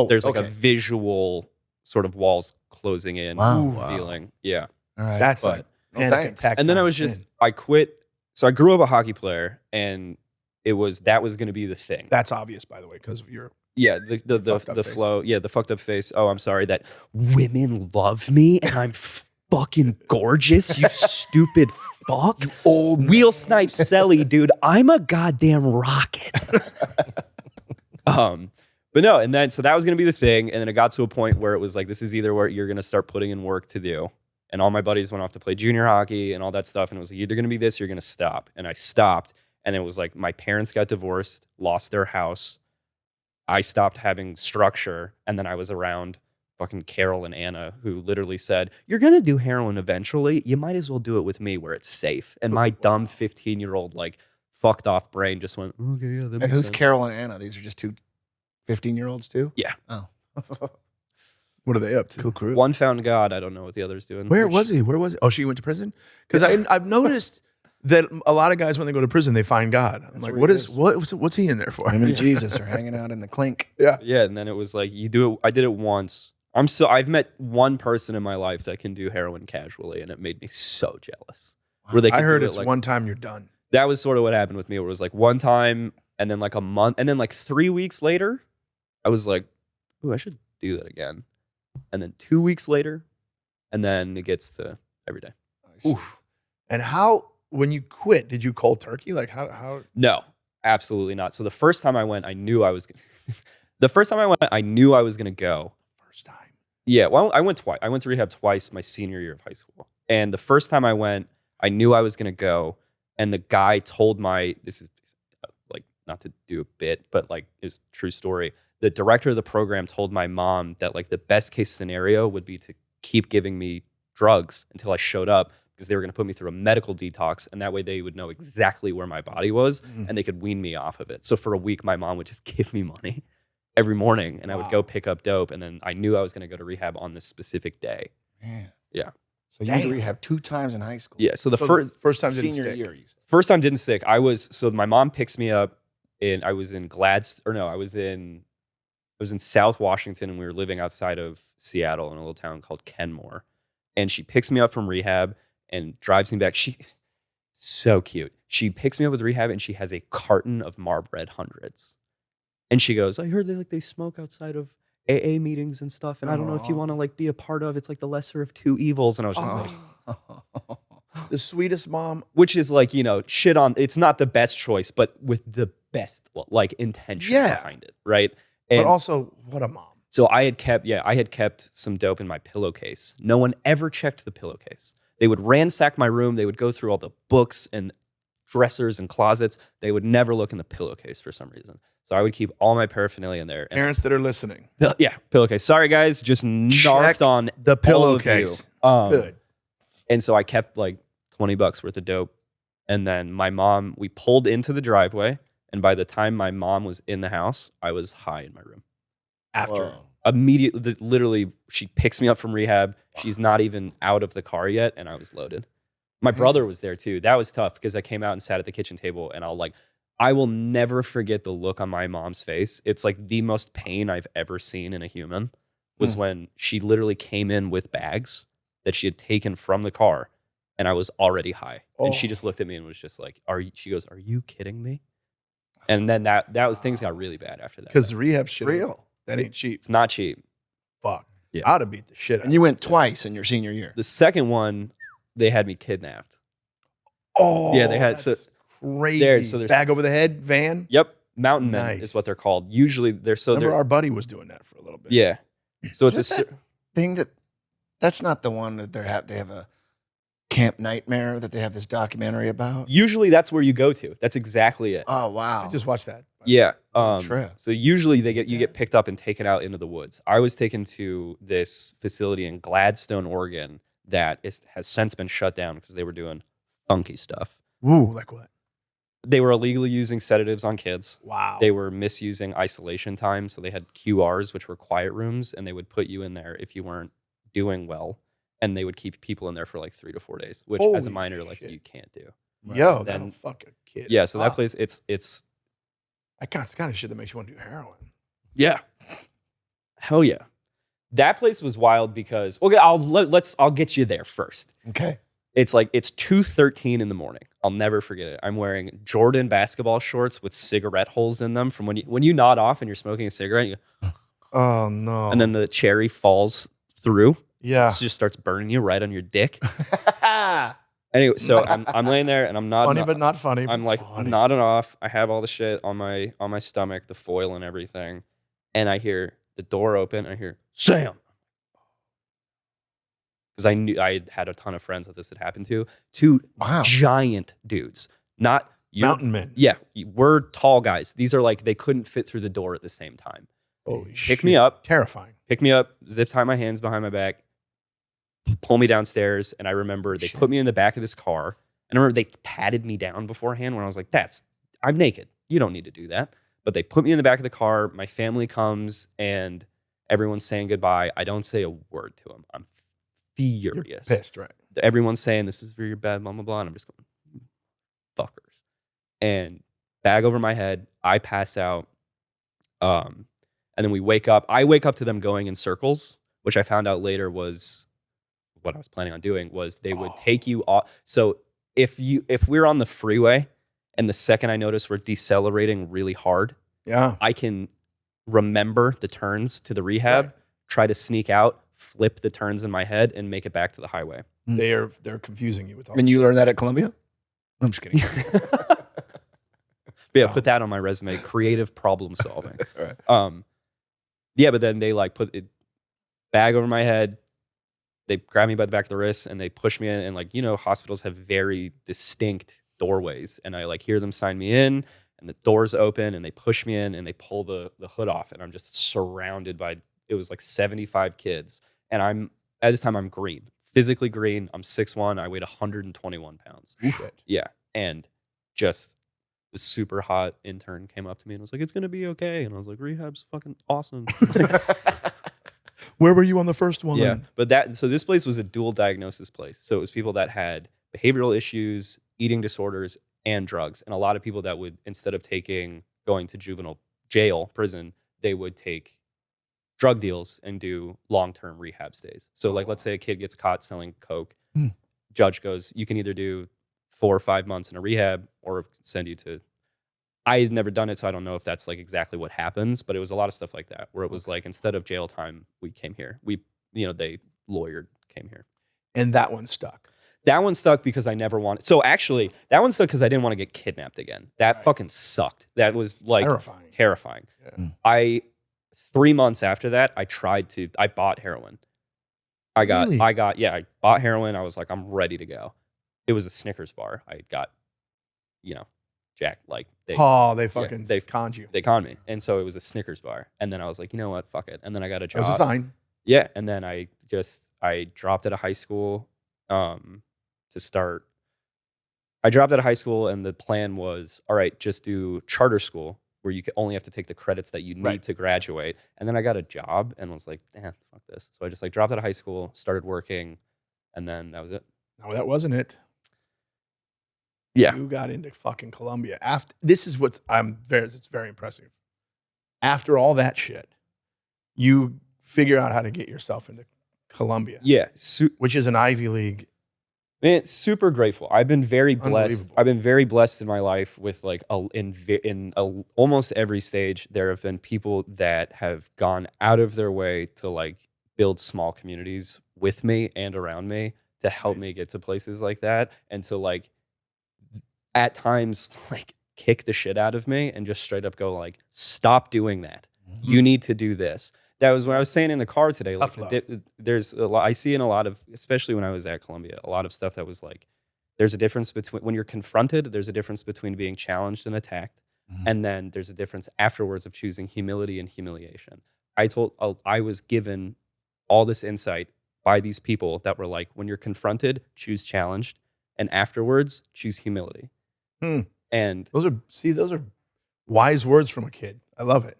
there's like a visual sort of walls closing in Wow. feeling. Yeah, All right. That's But- like No panic thanks. attack. and then I was times just 10. I quit. So I grew up a hockey player, and that was going to be the thing. That's obvious, by the way, because you're Yeah, the fucked up face. flow. Yeah, the fucked up face. Oh, I'm sorry that women love me and I'm fucking gorgeous. You stupid fuck. old Wheel snipe Selly, dude. I'm a goddamn rocket. But no, and then so that was gonna be the thing, and then it got to a point where it was like, this is either where you're gonna start putting in work to do. And all my buddies went off to play junior hockey and all that stuff, and it was like, either gonna be this or you're gonna stop. And I stopped, and it was like my parents got divorced, lost their house. I stopped having structure, and then I was around fucking Carol and Anna, who literally said, "You're gonna do heroin eventually. You might as well do it with me where it's safe." And my dumb 15-year-old like fucked off brain just went, "Okay, yeah, that And makes who's sense." Carol and Anna? These are just two 15-year-olds too? Yeah. Oh. What are they up to? Cool crew. One found God. I don't know what the other's doing. Where was he? Where was he? Oh, she went to prison? Because I've noticed that a lot of guys, when they go to prison, they find God. I'm like, where he is. what's he in there for? Him and Jesus are hanging out in the clink. Yeah. Yeah, and then it was like, you do it. I did it once. I've met one person in my life that can do heroin casually, and it made me so jealous. Where they I could heard do it it's like, one time you're done. that was sort of what happened with me. Where it was like one time, and then like a month, and then like 3 weeks later, I was like, "Ooh, I should do that again." And then 2 weeks later, and then it gets to every day. Oof. And how, when you quit, did you cold turkey? Like how? No, absolutely not. So the first time I went, I knew I was. The first time I went, I knew I was going to go. First time. Yeah, well, I went twice. I went to rehab twice my senior year of high school. And the first time I went, I knew I was going to go. And the guy told this is like not to do a bit, but like is true story. The director of the program told my mom that like the best case scenario would be to keep giving me drugs until I showed up, because they were going to put me through a medical detox, and that way they would know exactly where my body was and they could wean me off of it. So for a week, my mom would just give me money every morning, and I would go pick up dope, and then I knew I was going to go to rehab on this specific day. Man. Yeah. So you went to rehab 2 times in high school. Yeah. So the first time didn't senior stick. year. You said. first time didn't stick. So my mom picks me up I was in South Washington, and we were living outside of Seattle in a little town called Kenmore. And she picks me up from rehab and drives me back. So cute. She picks me up with rehab, and she has a carton of Marlboro hundreds. And she goes, I heard they smoke outside of AA meetings and stuff, and I don't know if you want to like be a part of. It's like the lesser of two evils. And I was just like, The sweetest mom. which is like, shit on. It's not the best choice, but with the best like intention behind it, right? And But also, what a mom. so I had kept some dope in my pillowcase. No one ever checked the pillowcase. They would ransack my room. They would go through all the books and dressers and closets. They would never look in the pillowcase for some reason. So I would keep all my paraphernalia in there. And Parents that are listening, pillowcase. Sorry guys, just narked on the all of you. pillowcase. Good. And so I kept like $20 worth of dope. And then we pulled into the driveway. And by the time my mom was in the house, I was high in my room. After. Immediately, literally, she picks me up from rehab. She's not even out of the car yet, and I was loaded. My brother was there too. That was tough because I came out and sat at the kitchen table, and I will never forget the look on my mom's face. It's like the most pain I've ever seen in a human was when she literally came in with bags that she had taken from the car, and I was already high. And she just looked at me and was just like, she goes, are you kidding me? And then that was, things got really bad after that. Because rehab shit. Real. That ain't cheap. It's not cheap. Fuck. Yeah. I'd have beat the shit out And you went twice in your senior year. The second one, they had me kidnapped. Oh, Yeah, they had- that's crazy. so there's- Bag over the head, van. Yep. Mountain men Nice. is what they're called. Usually Remember our buddy was doing that for a little bit. yeah. So it's Isn't thing that's not the one that they have a Camp Nightmare that they have this documentary about. usually that's where you go to. That's exactly it. Oh wow. I just watched that. Yeah. Trip. So usually you get picked up and taken out into the woods. I was taken to this facility in Gladstone, Oregon that has since been shut down because they were doing funky stuff. Ooh, like what? They were illegally using sedatives on kids. Wow. They were misusing isolation time. So they had QRs, which were quiet rooms, and they would put you in there if you weren't doing well. And they would keep people in there for like 3 to 4 days, which as a Holy minor, like shit. you can't do. Yo, Then- that'll fuck a kid. Yeah. So that up. place, it's It's kind of shit that makes you want to do heroin. yeah. Hell yeah. That place was wild because I'll get you there first. Okay. It's 2:13 in the morning. I'll never forget it. I'm wearing Jordan basketball shorts with cigarette holes in them from when you nod off and you're smoking a cigarette, Oh no. and then the cherry falls through. yeah. It just starts burning you right on your dick. Anyway, so I'm laying there and I'm nodding. Funny but not funny. I'm but like funny. nodding off. I have all the shit on my stomach, the foil and everything, and I hear the door open. I hear Sam, because I knew I had a ton of friends that this had happened to. Two Wow. giant dudes, not Mountain men. Yeah, we're tall guys. These are like they couldn't fit through the door at the same time. Holy shit. Pick me up, Terrifying. zip tie my hands behind my back, pull me downstairs, and I remember they put me in the back of this car. And I remember they patted me down beforehand when I was like, I'm naked. You don't need to do that. But they put me in the back of the car. My family comes and everyone's saying goodbye. I don't say a word to them. I'm You're furious. pissed, right? Everyone's saying this is for your bad, blah, blah, blah. And I'm just going, fuckers. And bag over my head. I pass out. And then we wake up. I wake up to them going in circles, which I found out later was what I was planning on doing was they would take you off. So if we're on the freeway and the second I notice we're decelerating really hard, Yeah. I can remember the turns to the rehab, Right. try to sneak out, flip the turns in my head, and make it back to the highway. They're confusing you with all And you learned that at Columbia? I'm just kidding. Yeah, put that on my resume. Creative problem solving. Right. Yeah, but then they like put it bag over my head. They grab me by the back of the wrist and they push me in. And like, hospitals have very distinct doorways. And I like hear them sign me in. and the doors open and they push me in and they pull the hood off and I'm just surrounded by, it was like 75 kids. And at this time I'm green, physically green. I'm 6'1", I weighed 121 pounds. Shit. Yeah. And just the super hot intern came up to me and was like, it's going to be okay. And I was like, rehab's fucking awesome. Where were you on the first one? Yeah. But so this place was a dual diagnosis place. So it was people that had behavioral issues, eating disorders, and drugs. And a lot of people that would, instead of going to juvenile jail, prison, they would take drug deals and do long-term rehab stays. So like, let's say a kid gets caught selling coke. Judge goes, you can either do 4 or 5 months in a rehab or send you to, I had never done it, so I don't know if that's like exactly what happens, but it was a lot of stuff like that, where it was like, instead of jail time, we came here. They lawyered, came here. And that one stuck. That one stuck because I never wanted. So actually, that one stuck because I didn't want to get kidnapped again. That fucking sucked. That was like terrifying. Yeah. 3 months after that, I bought heroin. I bought heroin. I was like, I'm ready to go. It was a Snickers bar. I got, Jack, like they conned you. They conned me. And so it was a Snickers bar. And then I was like, you know what? Fuck it. And then I got a job. That was a sign. Yeah. And then I dropped out of high school to start. I dropped out of high school and the plan was, all right, just do charter school where you only have to take the credits that you need to graduate. And then I got a job and was like, fuck this. So I just dropped out of high school, started working, and then that was it. No, that wasn't it. Yeah. You got into fucking Colombia. This is what it's very impressive. After all that shit, you figure out how to get yourself into Colombia. Yeah. Which is an Ivy League. Man, super grateful. I've been very blessed. I've been very blessed in my life with in almost every stage, there have been people that have gone out of their way to build small communities with me and around me to help me get to places like that. And to at times kick the shit out of me and just straight up go stop doing that. Mm-hmm. You need to do this. That was what I was saying in the car today. There's a lot I see in a lot of, especially when I was at Columbia, a lot of stuff that was there's a difference between when you're confronted, there's a difference between being challenged and attacked. Mm-hmm. And then there's a difference afterwards of choosing humility and humiliation. I was given all this insight by these people that were when you're confronted, choose challenged, and afterwards choose humility. And those are wise words from a kid. I love it.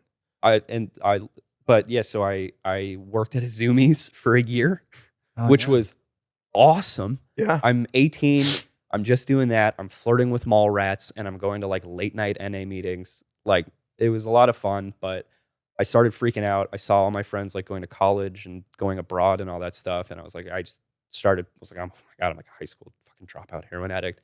So I worked at a Zoomies for a year, which was awesome. Yeah. I'm 18. I'm just doing that. I'm flirting with mall rats and I'm going to late night NA meetings. It was a lot of fun, but I started freaking out. I saw all my friends going to college and going abroad and all that stuff. And I was oh my God, I'm a high school fucking dropout heroin addict.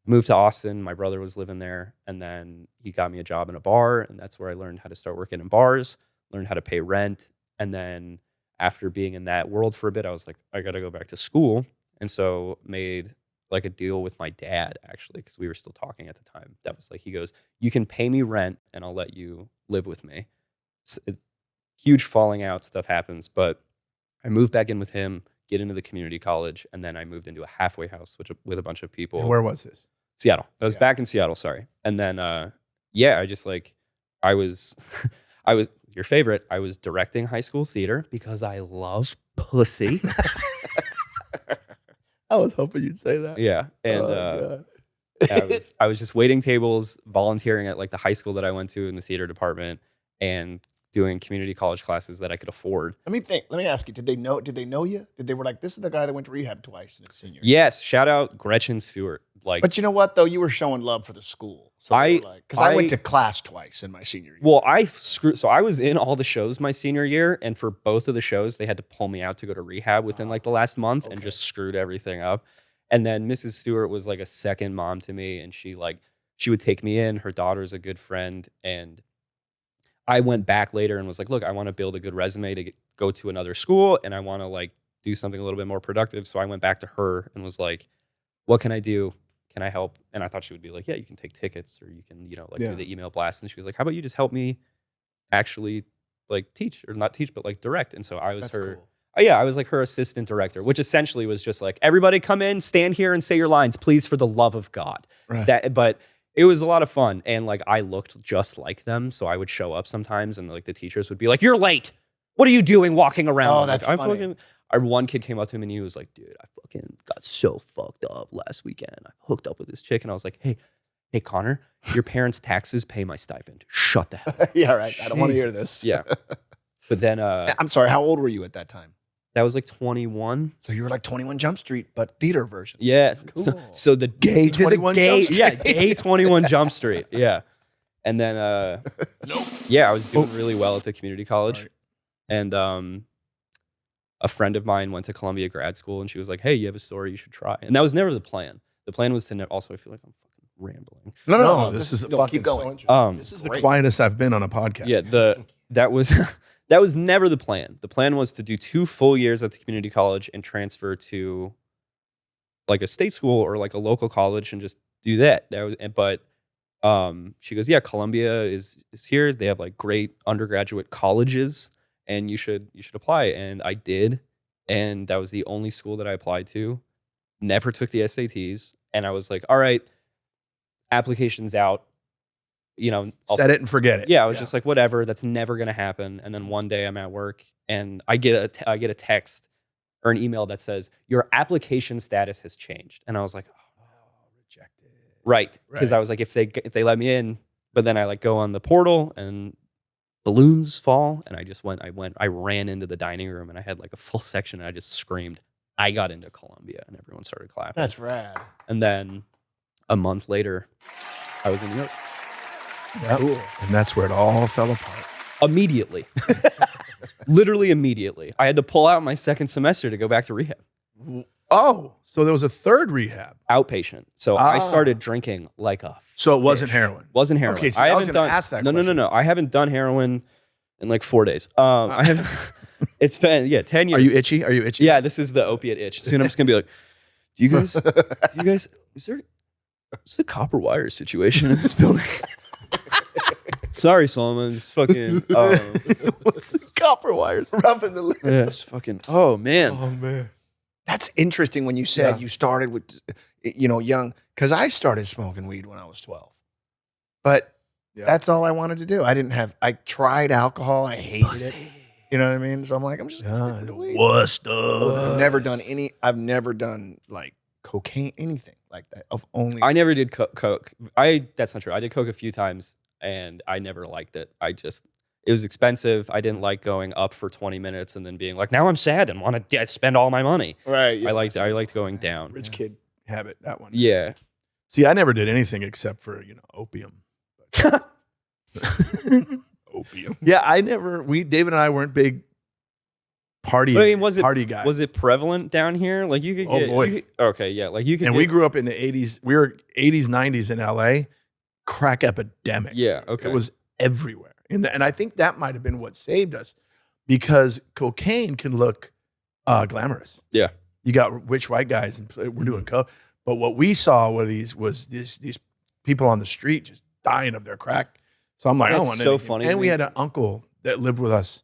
Moved to Austin. My brother was living there. And then he got me a job in a bar. And that's where I learned how to start working in bars, learned how to pay rent. And then after being in that world for a bit, I was I got to go back to school. And so made a deal with my dad, actually, because we were still talking at the time. That was he goes, you can pay me rent and I'll let you live with me. Huge falling out, stuff happens. But I moved back in with him, get into the community college. And then I moved into a halfway house with a bunch of people. And where was this? Seattle. I was back in Seattle, sorry. And then, I just I was your favorite. I was directing high school theater because I love pussy. I was hoping you'd say that. Yeah. And I was just waiting tables, volunteering at the high school that I went to in the theater department and doing community college classes that I could afford. Let me ask you, did they know you? Did they were this is the guy that went to rehab twice in his senior year? Yes. Shout out Gretchen Stewart. But you know what though? You were showing love for the school. So because I went to class twice in my senior year. Well, so I was in all the shows my senior year, and for both of the shows, they had to pull me out to go to rehab within the last month and just screwed everything up. And then Mrs. Stewart was a second mom to me, and she would take me in. Her daughter's a good friend, and I went back later and was look, I want to build a good resume to go to another school, and I want to do something a little bit more productive. So I went back to her and was what can I do? Can I help? And I thought she would be yeah, you can take tickets or you can, do the email blast. And she was how about you just help me actually teach or not teach, but direct. And so I was her. Cool. I was her assistant director, which essentially was just everybody come in, stand here and say your lines, please, for the love of God. Right. But It was a lot of fun. And like I looked just like them. So I would show up sometimes and like the teachers would be like, "You're late. What are you doing walking around?" Oh, I'm that's like, funny. One kid came up to him and he was like, "Dude, I fucking got so fucked up last weekend. I hooked up with this chick." And I was like, Hey, Connor, your parents' taxes pay my stipend. Shut the hell up. Yeah, right. I don't want to hear this. Yeah. But then I'm sorry. How old were you at that time? that was like 21. So you were like 21 Jump Street, but theater version. Yeah. Cool. So the Gay 21 Jump Street. Yeah, gay 21 Jump Street. Yeah. And then yeah, I was doing really well at the community college. Right. And a friend of mine went to Columbia grad school and she was like, "Hey, you have a story you should try." And that was never the plan. The plan was to also, I feel like I'm fucking rambling. No, this is No, fucking keep going. so interesting. This is the Great. quietest I've been on a podcast. Yeah, that was that was never the plan. The plan was to do 2 full years at the community college and transfer to like a state school or like a local college and just do that. But she goes, "Yeah, Columbia is here. They have like great undergraduate colleges and you should apply." And I did. And that was the only school that I applied to. Never took the SATs. And I was like, "All right, application's out. You know, Set it and forget it. yeah, I was just like, whatever, that's never gonna happen." And then one day I'm at work and I get a text or an email that says, "Your application status has changed." And I was like, Oh, rejected. right, because Right. I was like, if they let me in, but then I like go on the portal and balloons fall, and I ran into the dining room and I had like a full section and I just screamed, "I got into Columbia," and everyone started clapping. That's rad. And then a month later, I was in New York. Yep. And that's where it all fell apart. Immediately. Literally immediately. I had to pull out my second semester to go back to rehab. Oh, so there was a third rehab. Outpatient. So I started drinking like a So it wasn't heroin. wasn't heroin. Okay, so I I was haven't gonna done ask that No. question. I haven't done heroin in like 4 days. I have it's been 10 years. Are you itchy? Are you itchy? Yeah, this is the opiate itch. Soon I'm just gonna be like, do you guys is a copper wire situation in this building? Sorry, Solomon. Just fucking What's the copper wires? Rubbing the lip. yeah, just fucking oh man. Oh man. That's interesting when you said Yeah. you started with, young, because I started smoking weed when I was 12. But Yeah. that's all I wanted to do. I tried alcohol. I hated it. You know what I mean? So I'm like, I'm just gonna stick with the weed. What's I've never done like cocaine, anything like that. Of only I never did coke. That's not true. I did coke a few times and I never liked it. It was expensive. I didn't like going up for 20 minutes and then being like, now I'm sad and want to spend all my money. right. I liked going down. Rich kid habit, that one. Yeah. See, I never did anything except for, opium. Opium. Yeah, David and I weren't big party But I mean, was party guys. it prevalent down here? Like you could Oh, get boy. okay, yeah. Like you could And get, we grew up in the 80s. We were 80s, 90s in LA. Crack epidemic. Yeah, okay. It was everywhere. And I think that might have been what saved us because cocaine can look glamorous. Yeah. You got rich white guys and we're doing coke. But what we saw were these people on the street just dying of their crack. So I'm like, I don't That's want so anything. funny And to we me. had an uncle that lived with us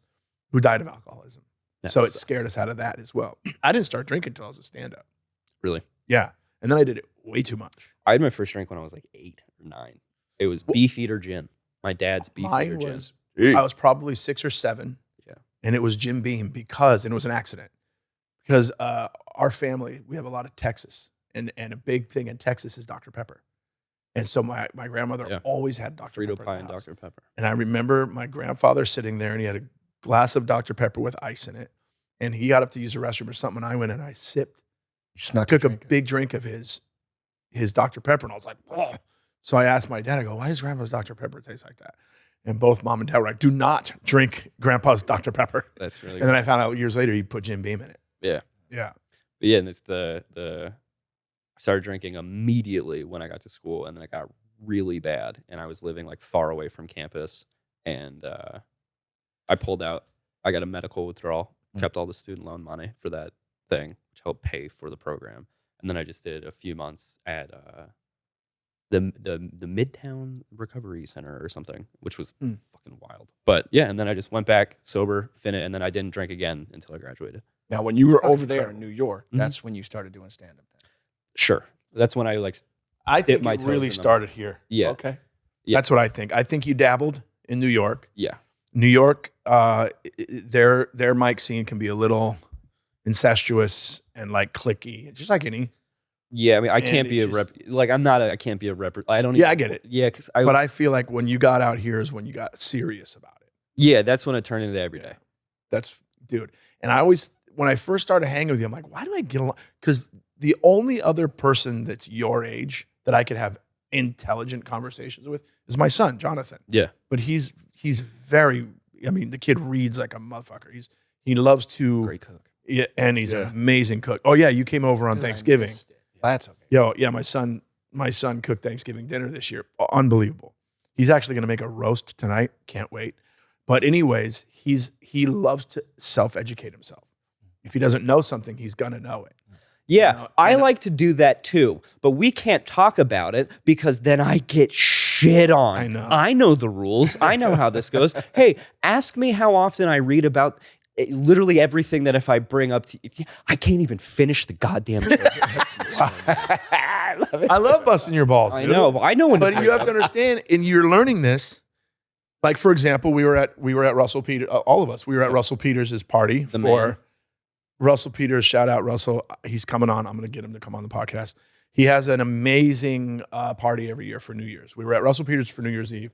who died of alcoholism. That So it sucks. scared us out of that as well. I didn't start drinking until I was a stand-up. Really? Yeah. And then I did it way too much. I had my first drink when I was like 8 or 9. It was Beefeater gin. My dad's Beefeater Mine gin. was, I was probably 6 or 7. Yeah. And it was Jim Beam and it was an accident. Because our family, we have a lot of Texas. And a big thing in Texas is Dr. Pepper. And so my grandmother always had Dr. Frito Pepper. pie in and the house. Dr. Pepper. And I remember my grandfather sitting there and he had a glass of Dr. Pepper with ice in it. And he got up to use the restroom or something. And I went and I sipped, took a big drink of his Dr. Pepper. And I was like, oh. So I asked my dad, I go, why does grandpa's Dr. Pepper taste like that? And both mom and dad were like, do not drink grandpa's Dr. Pepper. That's really And then I found out years later he put Jim Beam in it. Yeah. Yeah. But yeah, and it's I started drinking immediately when I got to school, and then it got really bad, and I was living like far away from campus, and I pulled out. I got a medical withdrawal, kept all the student loan money for that thing, which helped pay for the program, and then I just did a few months at the Midtown Recovery Center or something, which was fucking wild. But yeah, and then I just went back sober, and then I didn't drink again until I graduated. Now, when you were over there in New York, that's when you started doing stand-up. Sure. That's when I I think my it toes really in them. started here. Yeah. Okay. Yeah. That's what I think. I think you dabbled in New York. Yeah. New York, their mic scene can be a little incestuous and like clicky, just like any. Yeah, I mean, I And can't be a it's rep. Like, I can't be a rep. I don't. Yeah, even, I get it. Yeah, because But I feel like when you got out here is when you got serious about it. Yeah, that's when it turned into every day. That's, dude. And I always, when I first started hanging with you, I'm like, why do I get along? Because the only other person that's your age that I could have intelligent conversations with is my son, Jonathan. Yeah. But he's very, I mean, the kid reads like a motherfucker. He loves to, Great cook. yeah, and he's an amazing cook. Oh yeah, you came over on Thanksgiving. That's okay. Yo, yeah, my son cooked Thanksgiving dinner this year. Unbelievable. He's actually going to make a roast tonight. Can't wait. But anyways, he loves to self-educate himself. If he doesn't know something, he's going to know it. Yeah, You know, I and- like to do that too, but we can't talk about it because then I get shit on. I know. I know the rules. I know how this goes. Hey, ask me how often I read about literally everything that if I bring up to I can't even finish the goddamn show. I love busting your balls, I dude. know. I know when to But do you have it. to understand, and you're learning this. Like, for example, we were at Russell Peters, all of us, we were at Russell Peters' party The for man. Russell Peters. Shout out Russell. He's coming on. I'm going to get him to come on the podcast. He has an amazing party every year for New Year's. We were at Russell Peters for New Year's Eve,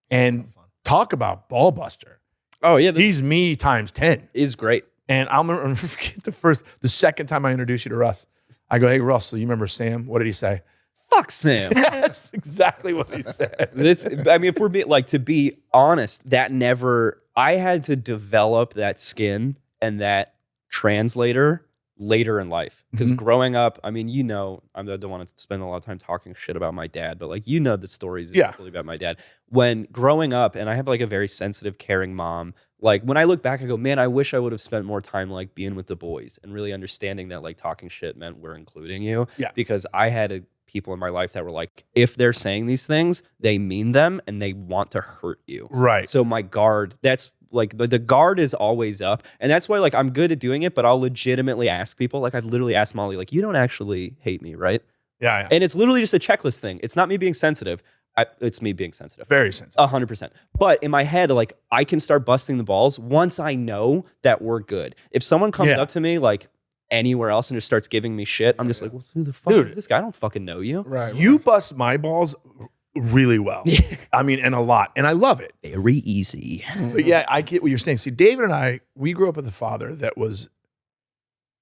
and talk about ball buster. Oh yeah, this He's me times 10. is great. And I'm going to forget the second time I introduced you to Russ. I go, hey, Russell, you remember Sam? What did he say? Fuck Sam. That's exactly what he said. I mean, if we're being like, to be honest, I had to develop that skin and that translator later in life. Because growing up, I mean, I don't want to spend a lot of time talking shit about my dad, but like, the stories really about my dad. When growing up, and I have like a very sensitive, caring mom, like when I look back, I go, man, I wish I would have spent more time like being with the boys and really understanding that like talking shit meant we're including you. Yeah. Because I had people in my life that were like, if they're saying these things, they mean them and they want to hurt you. Right. So my guard, that's like the guard is always up. And that's why like I'm good at doing it, but I'll legitimately ask people. Like I've literally asked Molly, like, you don't actually hate me, right? Yeah. And it's literally just a checklist thing. It's not me being sensitive. It's me being sensitive. Very sensitive. 100%. But in my head, like I can start busting the balls once I know that we're good. If someone comes up to me like anywhere else and just starts giving me shit, I'm just like, well, who the fuck is this guy? I don't fucking know you. Right. You bust my balls really well. I mean, and a lot. And I love it. Very easy. But yeah, I get what you're saying. See, David and I, we grew up with a father that was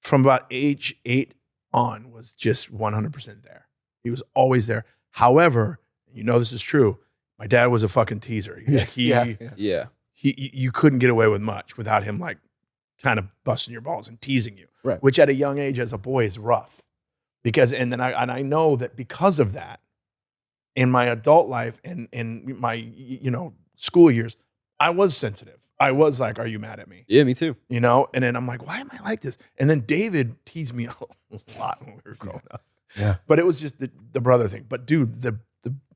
from about age 8 on was just 100% there. He was always there. However, this is true. My dad was a fucking teaser. Yeah. You couldn't get away with much without him like kind of busting your balls and teasing you. Right. Which at a young age as a boy is rough. I know that because of that, in my adult life and in my school years, I was sensitive. I was like, are you mad at me? Yeah, me too. And then I'm like, why am I like this? And then David teased me a lot when we were growing up. Yeah. But it was just the brother thing. But dude,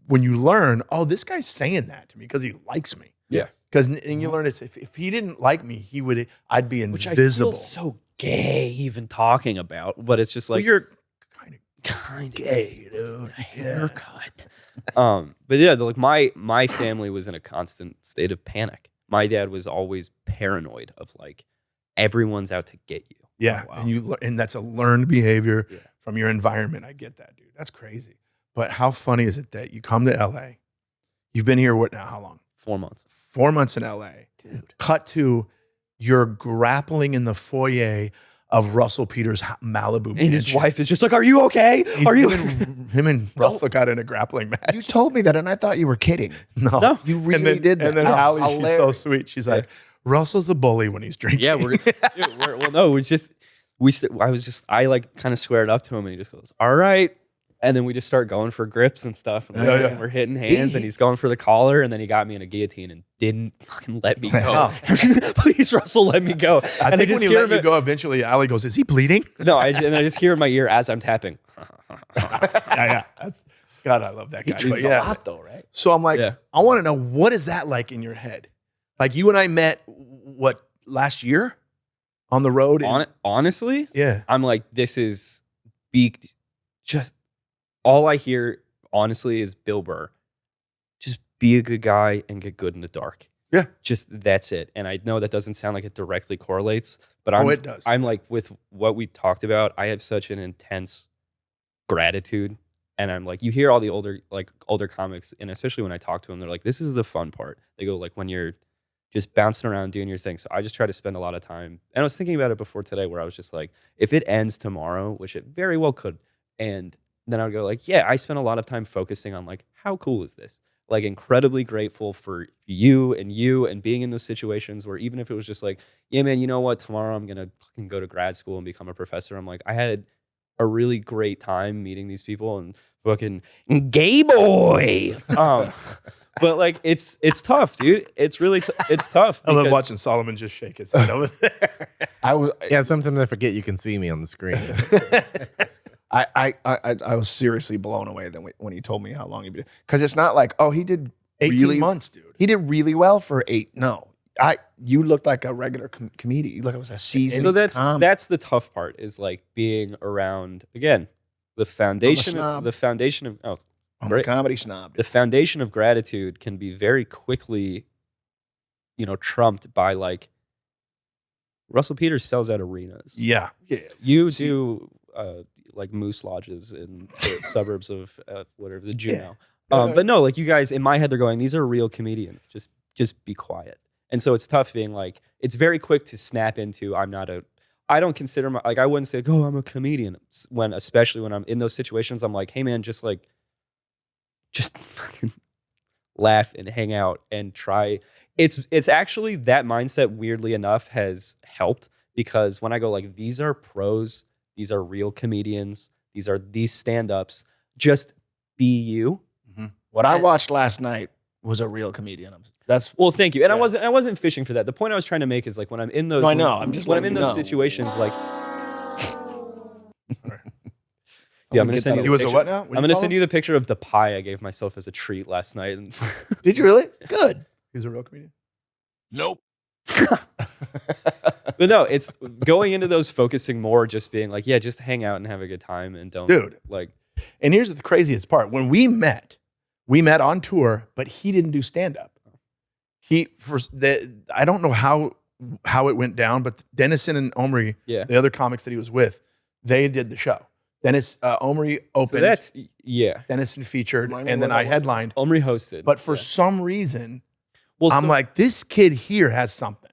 when you learn, oh, this guy's saying that to me because he likes me. Yeah. And you learn if he didn't like me, I'd be Which invisible. I feel so gay even talking about, but it's just like Well, you're kind of gay, dude. haircut. But yeah, like my family was in a constant state of panic. My dad was always paranoid of like everyone's out to get you. Yeah, Oh, wow. and that's a learned behavior from your environment. I get that, dude. That's crazy. But how funny is it that you come to LA? You've been here how long? 4 months. 4 months in LA. Dude. Cut to you're grappling in the foyer of Russell Peters' Malibu And his mansion. wife is just like, "Are you okay? Are you?" Him and Russell got in a grappling match. You told me that, and I thought you were kidding. No. You really and then, did that. And then Oh, Allie, she's so hilarious. sweet. She's like, Russell's a bully when he's drinking. Yeah, I like kind of squared up to him and he just goes, "All right." And then we just start going for grips and stuff. And Yeah. we're hitting hands and he's going for the collar. And then he got me in a guillotine and didn't fucking let me go. Please, Russell, let me go. I And think when he hear let you him- go, eventually Allie goes, is he bleeding? No, and I just hear in my ear as I'm tapping. yeah. God, I love that guy. But a yeah. lot, though, right? So I'm like, Yeah. I want to know, what is that like in your head? Like you and I met, last year on the road? Honestly, Yeah. I'm like, this is just all I hear honestly is Bill Burr. Just be a good guy and get good in the dark. Yeah. Just that's it. And I know that doesn't sound like it directly correlates, but it does. I'm like, with what we talked about, I have such an intense gratitude. And I'm like, you hear all the older comics, and especially when I talk to them, they're like, this is the fun part. They go like, when you're just bouncing around doing your thing. So I just try to spend a lot of time. And I was thinking about it before today, where I was just like, if it ends tomorrow, which it very well could, and then I would go like, yeah, I spent a lot of time focusing on like, how cool is this? Like, incredibly grateful for you and being in those situations where even if it was just like, yeah, man, you know what? Tomorrow I'm going to fucking go to grad school and become a professor. I'm like, I had a really great time meeting these people and fucking gay boy. But like, it's tough, dude. It's really, it's tough. I love because- watching Solomon just shake his head over there. Yeah, sometimes I forget you can see me on the screen. I was seriously blown away when he told me how long he'd been, because it's not like, oh, he did 18 really, months, dude. he did really well for 8. No, you looked like a regular comedian. You look, it was a season. So that's the tough part, is like being around, again, the foundation of I'm great. a comedy snob. The foundation of gratitude can be very quickly, trumped by like Russell Peters sells out arenas. Yeah. You do like moose lodges in the suburbs of whatever, the Juneau. But no, like, you guys, in my head, they're going, these are real comedians. Just be quiet. And so it's tough being like, it's very quick to snap into, I don't consider I wouldn't say, oh, I'm a comedian. Especially when I'm in those situations, I'm like, hey man, just fucking laugh and hang out and try. It's actually, that mindset, weirdly enough, has helped, because when I go like, these are pros, these are real comedians, these stand-ups, just be you. What I watched last night was a real comedian. Well, thank you. And Yeah. I wasn't fishing for that. The point I was trying to make is like, when I'm in those, No, I know. I'm just when I'm letting in you those know. situations, like, yeah, I'm gonna send you. He The was a picture. what now? I'm gonna send you the picture of the pie I gave myself as a treat last night. And Did you really? Good. He's a real comedian. Nope. but no, it's going into those focusing more, just being like, yeah, just hang out and have a good time, and don't, Dude. like. And here's the craziest part. When we met on tour, but he didn't do stand-up. I don't know how it went down, but Dennison and Omri, Yeah. the other comics that he was with, they did the show. Omri So opened, that's, yeah. Dennison featured, Remind me and then what I that was. headlined. Omri hosted. But for yeah. some reason, Well, I'm so- like, this kid here has something.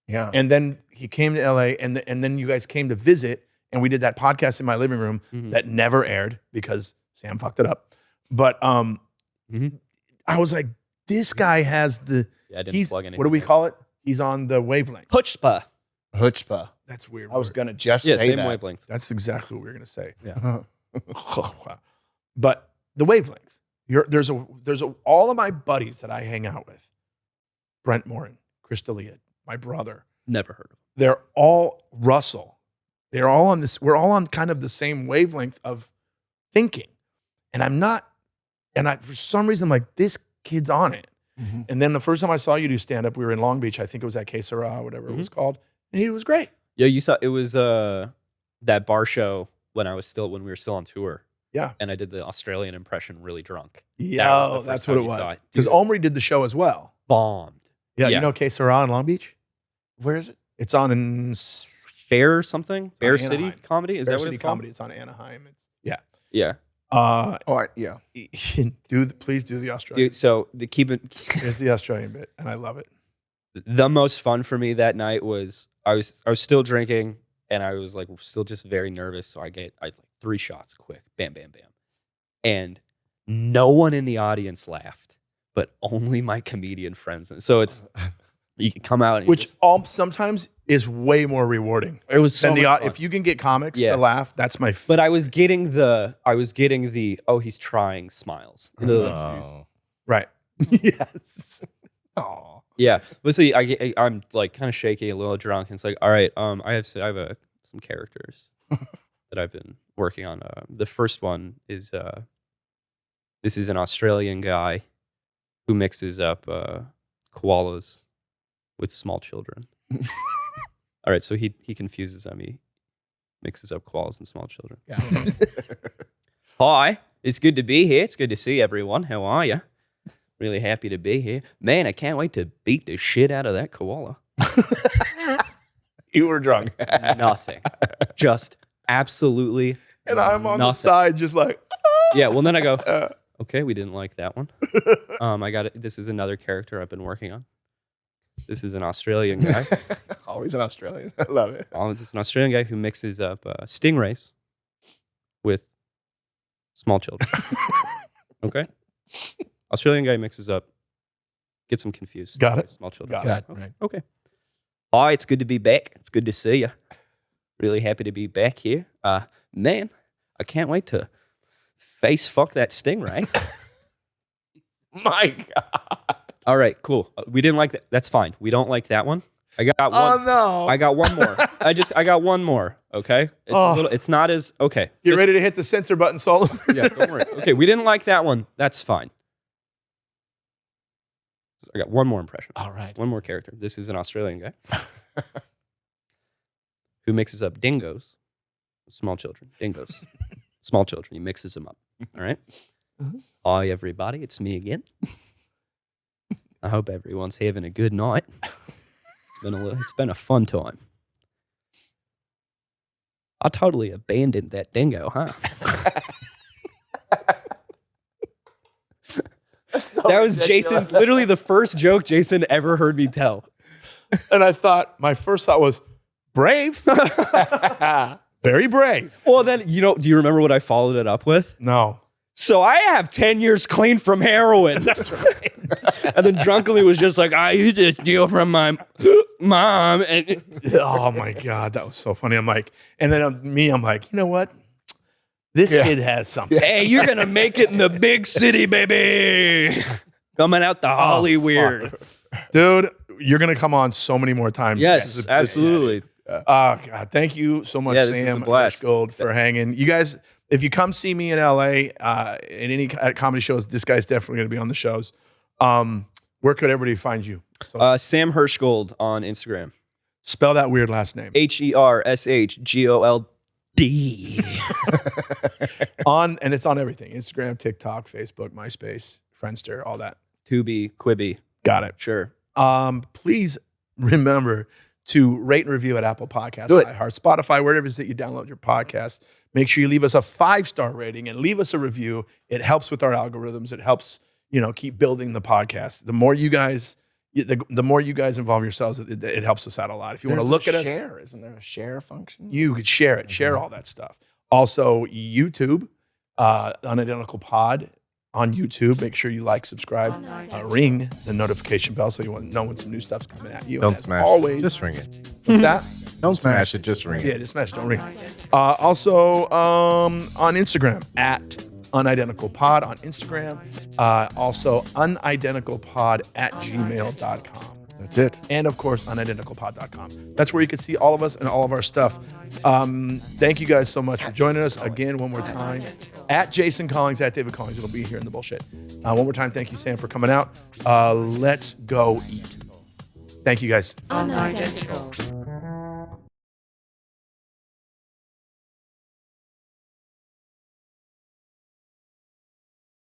Yeah. And then he came to LA, and then you guys came to visit, and we did that podcast in my living room Mhm. that never aired because Sam fucked it up. But Mhm. I was like, this guy has the. Yeah, I didn't plug anything. What do we in. call it? He's on the wavelength. Chutzpah. Chutzpah. That's weird. I was word. gonna just Yeah, say same that. wavelength. That's exactly what we were gonna say. Yeah. Wow. But the wavelength. There's all of my buddies that I hang out with. Brent Morin, Chris D'Elia, my brother. Never heard of him. They're all Russell. They're all on this. We're all on kind of the same wavelength of thinking. And I'm not. And for some reason, I'm like, this kid's on it. Mhm. And then the first time I saw you do stand up, we were in Long Beach. I think it was at Que Sera, whatever it was called. And he was great. Yeah, you saw it was that bar show when we were still on tour. Yeah. And I did the Australian impression really drunk. Yeah, was the that's first what time it you saw was. it. Because Dude. Omri did the show as well. Bombed. Yeah, Yeah. you know Que Sera in Long Beach? Where is it? It's on in Bear something? Bear City Anaheim. comedy? Is Bear that what City it's called? Comedy. It's on Anaheim. Yeah. Yeah. Yeah. Please do the Australian. Dude, so keep it Here's the Australian bit, and I love it. the most fun for me that night was I was still drinking, and I was like still just very nervous. So I like 3 shots quick, bam, bam, bam, and no one in the audience laughed, but only my comedian friends. So it's you can come out, and Which sometimes is way more rewarding it was so than much fun. if you can get comics Yeah. to laugh. That's my. But I was getting the oh, he's trying smiles. Oh. Right. Yes. Oh. Yeah, but see, I'm like kind of shaky, a little drunk, and it's like, all right, I have some characters that I've been working on. The first one is this is an Australian guy who mixes up koalas with small children. All right, so he confuses them. He mixes up koalas and small children. Yeah. Hi, It's good to be here. It's good to see everyone. How are you? Really happy to be here. Man, I can't wait to beat the shit out of that koala. You were drunk. Nothing. Just absolutely And I'm on the nothing. side just like, Yeah, well, then I go, okay, we didn't like that one. I got it. This is another character I've been working on. This is an Australian guy. always an Australian. I love it. It's just an Australian guy who mixes up stingrays with small children. Okay? Australian guy mixes up, gets them confused. Got it. Small children. Got it. Okay. Okay. Hi, it's good to be back. It's good to see you. Really happy to be back here. Man, I can't wait to face fuck that stingray. My God. All right, cool. We didn't like that. That's fine. We don't like that one. I got one. Oh, no. I got one more. I got one more. Okay. It's a little. It's not as okay. You ready to hit the censor button, Solo? Yeah, don't worry. Okay, we didn't like that one. That's fine. I got one more impression. All right. One more character. This is an Australian guy who mixes up dingoes, small children, dingoes, small children. He mixes them up. All right. Hi, everybody. It's me again. I hope everyone's having a good night. It's been a fun time. I totally abandoned that dingo, huh? That was Jason's, literally the first joke Jason ever heard me tell. And I thought, my first thought was, brave. Very brave. Well, then, do you remember what I followed it up with? No. So I have 10 years clean from heroin. That's right. And then drunkenly was just like, I used to steal from my mom. And Oh my God, that was so funny. I'm like, and then I'm like, you know what? This kid has something. hey, you're going to make it in the big city, baby. Coming out the Holly weird. Dude, you're going to come on so many more times. Yes, absolutely. God, thank you so much, Yeah, this is Sam a blast. Hershgold, for hanging. You guys, if you come see me in LA in any comedy shows, this guy's definitely going to be on the shows. Where could everybody find you? Sam Hershgold on Instagram. Spell that weird last name. HERSHGOLD. And it's on everything: Instagram, TikTok, Facebook, MySpace, Friendster, all that. Tubi, Quibi. Got it. Sure. Please remember to rate and review at Apple Podcasts, iHeart, Spotify, wherever it is that you download your podcast. Make sure you leave us a 5-star rating and leave us a review. It helps with our algorithms. It helps, keep building the podcast. The more you guys involve yourselves, it helps us out a lot. If you want to look at us, share. Isn't there a share function? you could share it, share all that stuff. Also, YouTube, Unidentical Pod on YouTube. Make sure you like, subscribe, ring the notification bell so you want to know when some new stuff's coming at you. Don't And as smash always, it. Just ring it. what's that? Don't smash it. Just ring it. Yeah, just smash it, don't ring it. Also, on Instagram, at Unidentical Pod on Instagram. Also, unidenticalpod@gmail.com. That's it. And of course, unidenticalpod.com. That's where you can see all of us and all of our stuff. Thank you guys so much for joining us again one more time. At Jason Collins, at David Collins. It'll be here in the bullshit. One more time, thank you, Sam, for coming out. Let's go eat. Thank you, guys. Unidentical.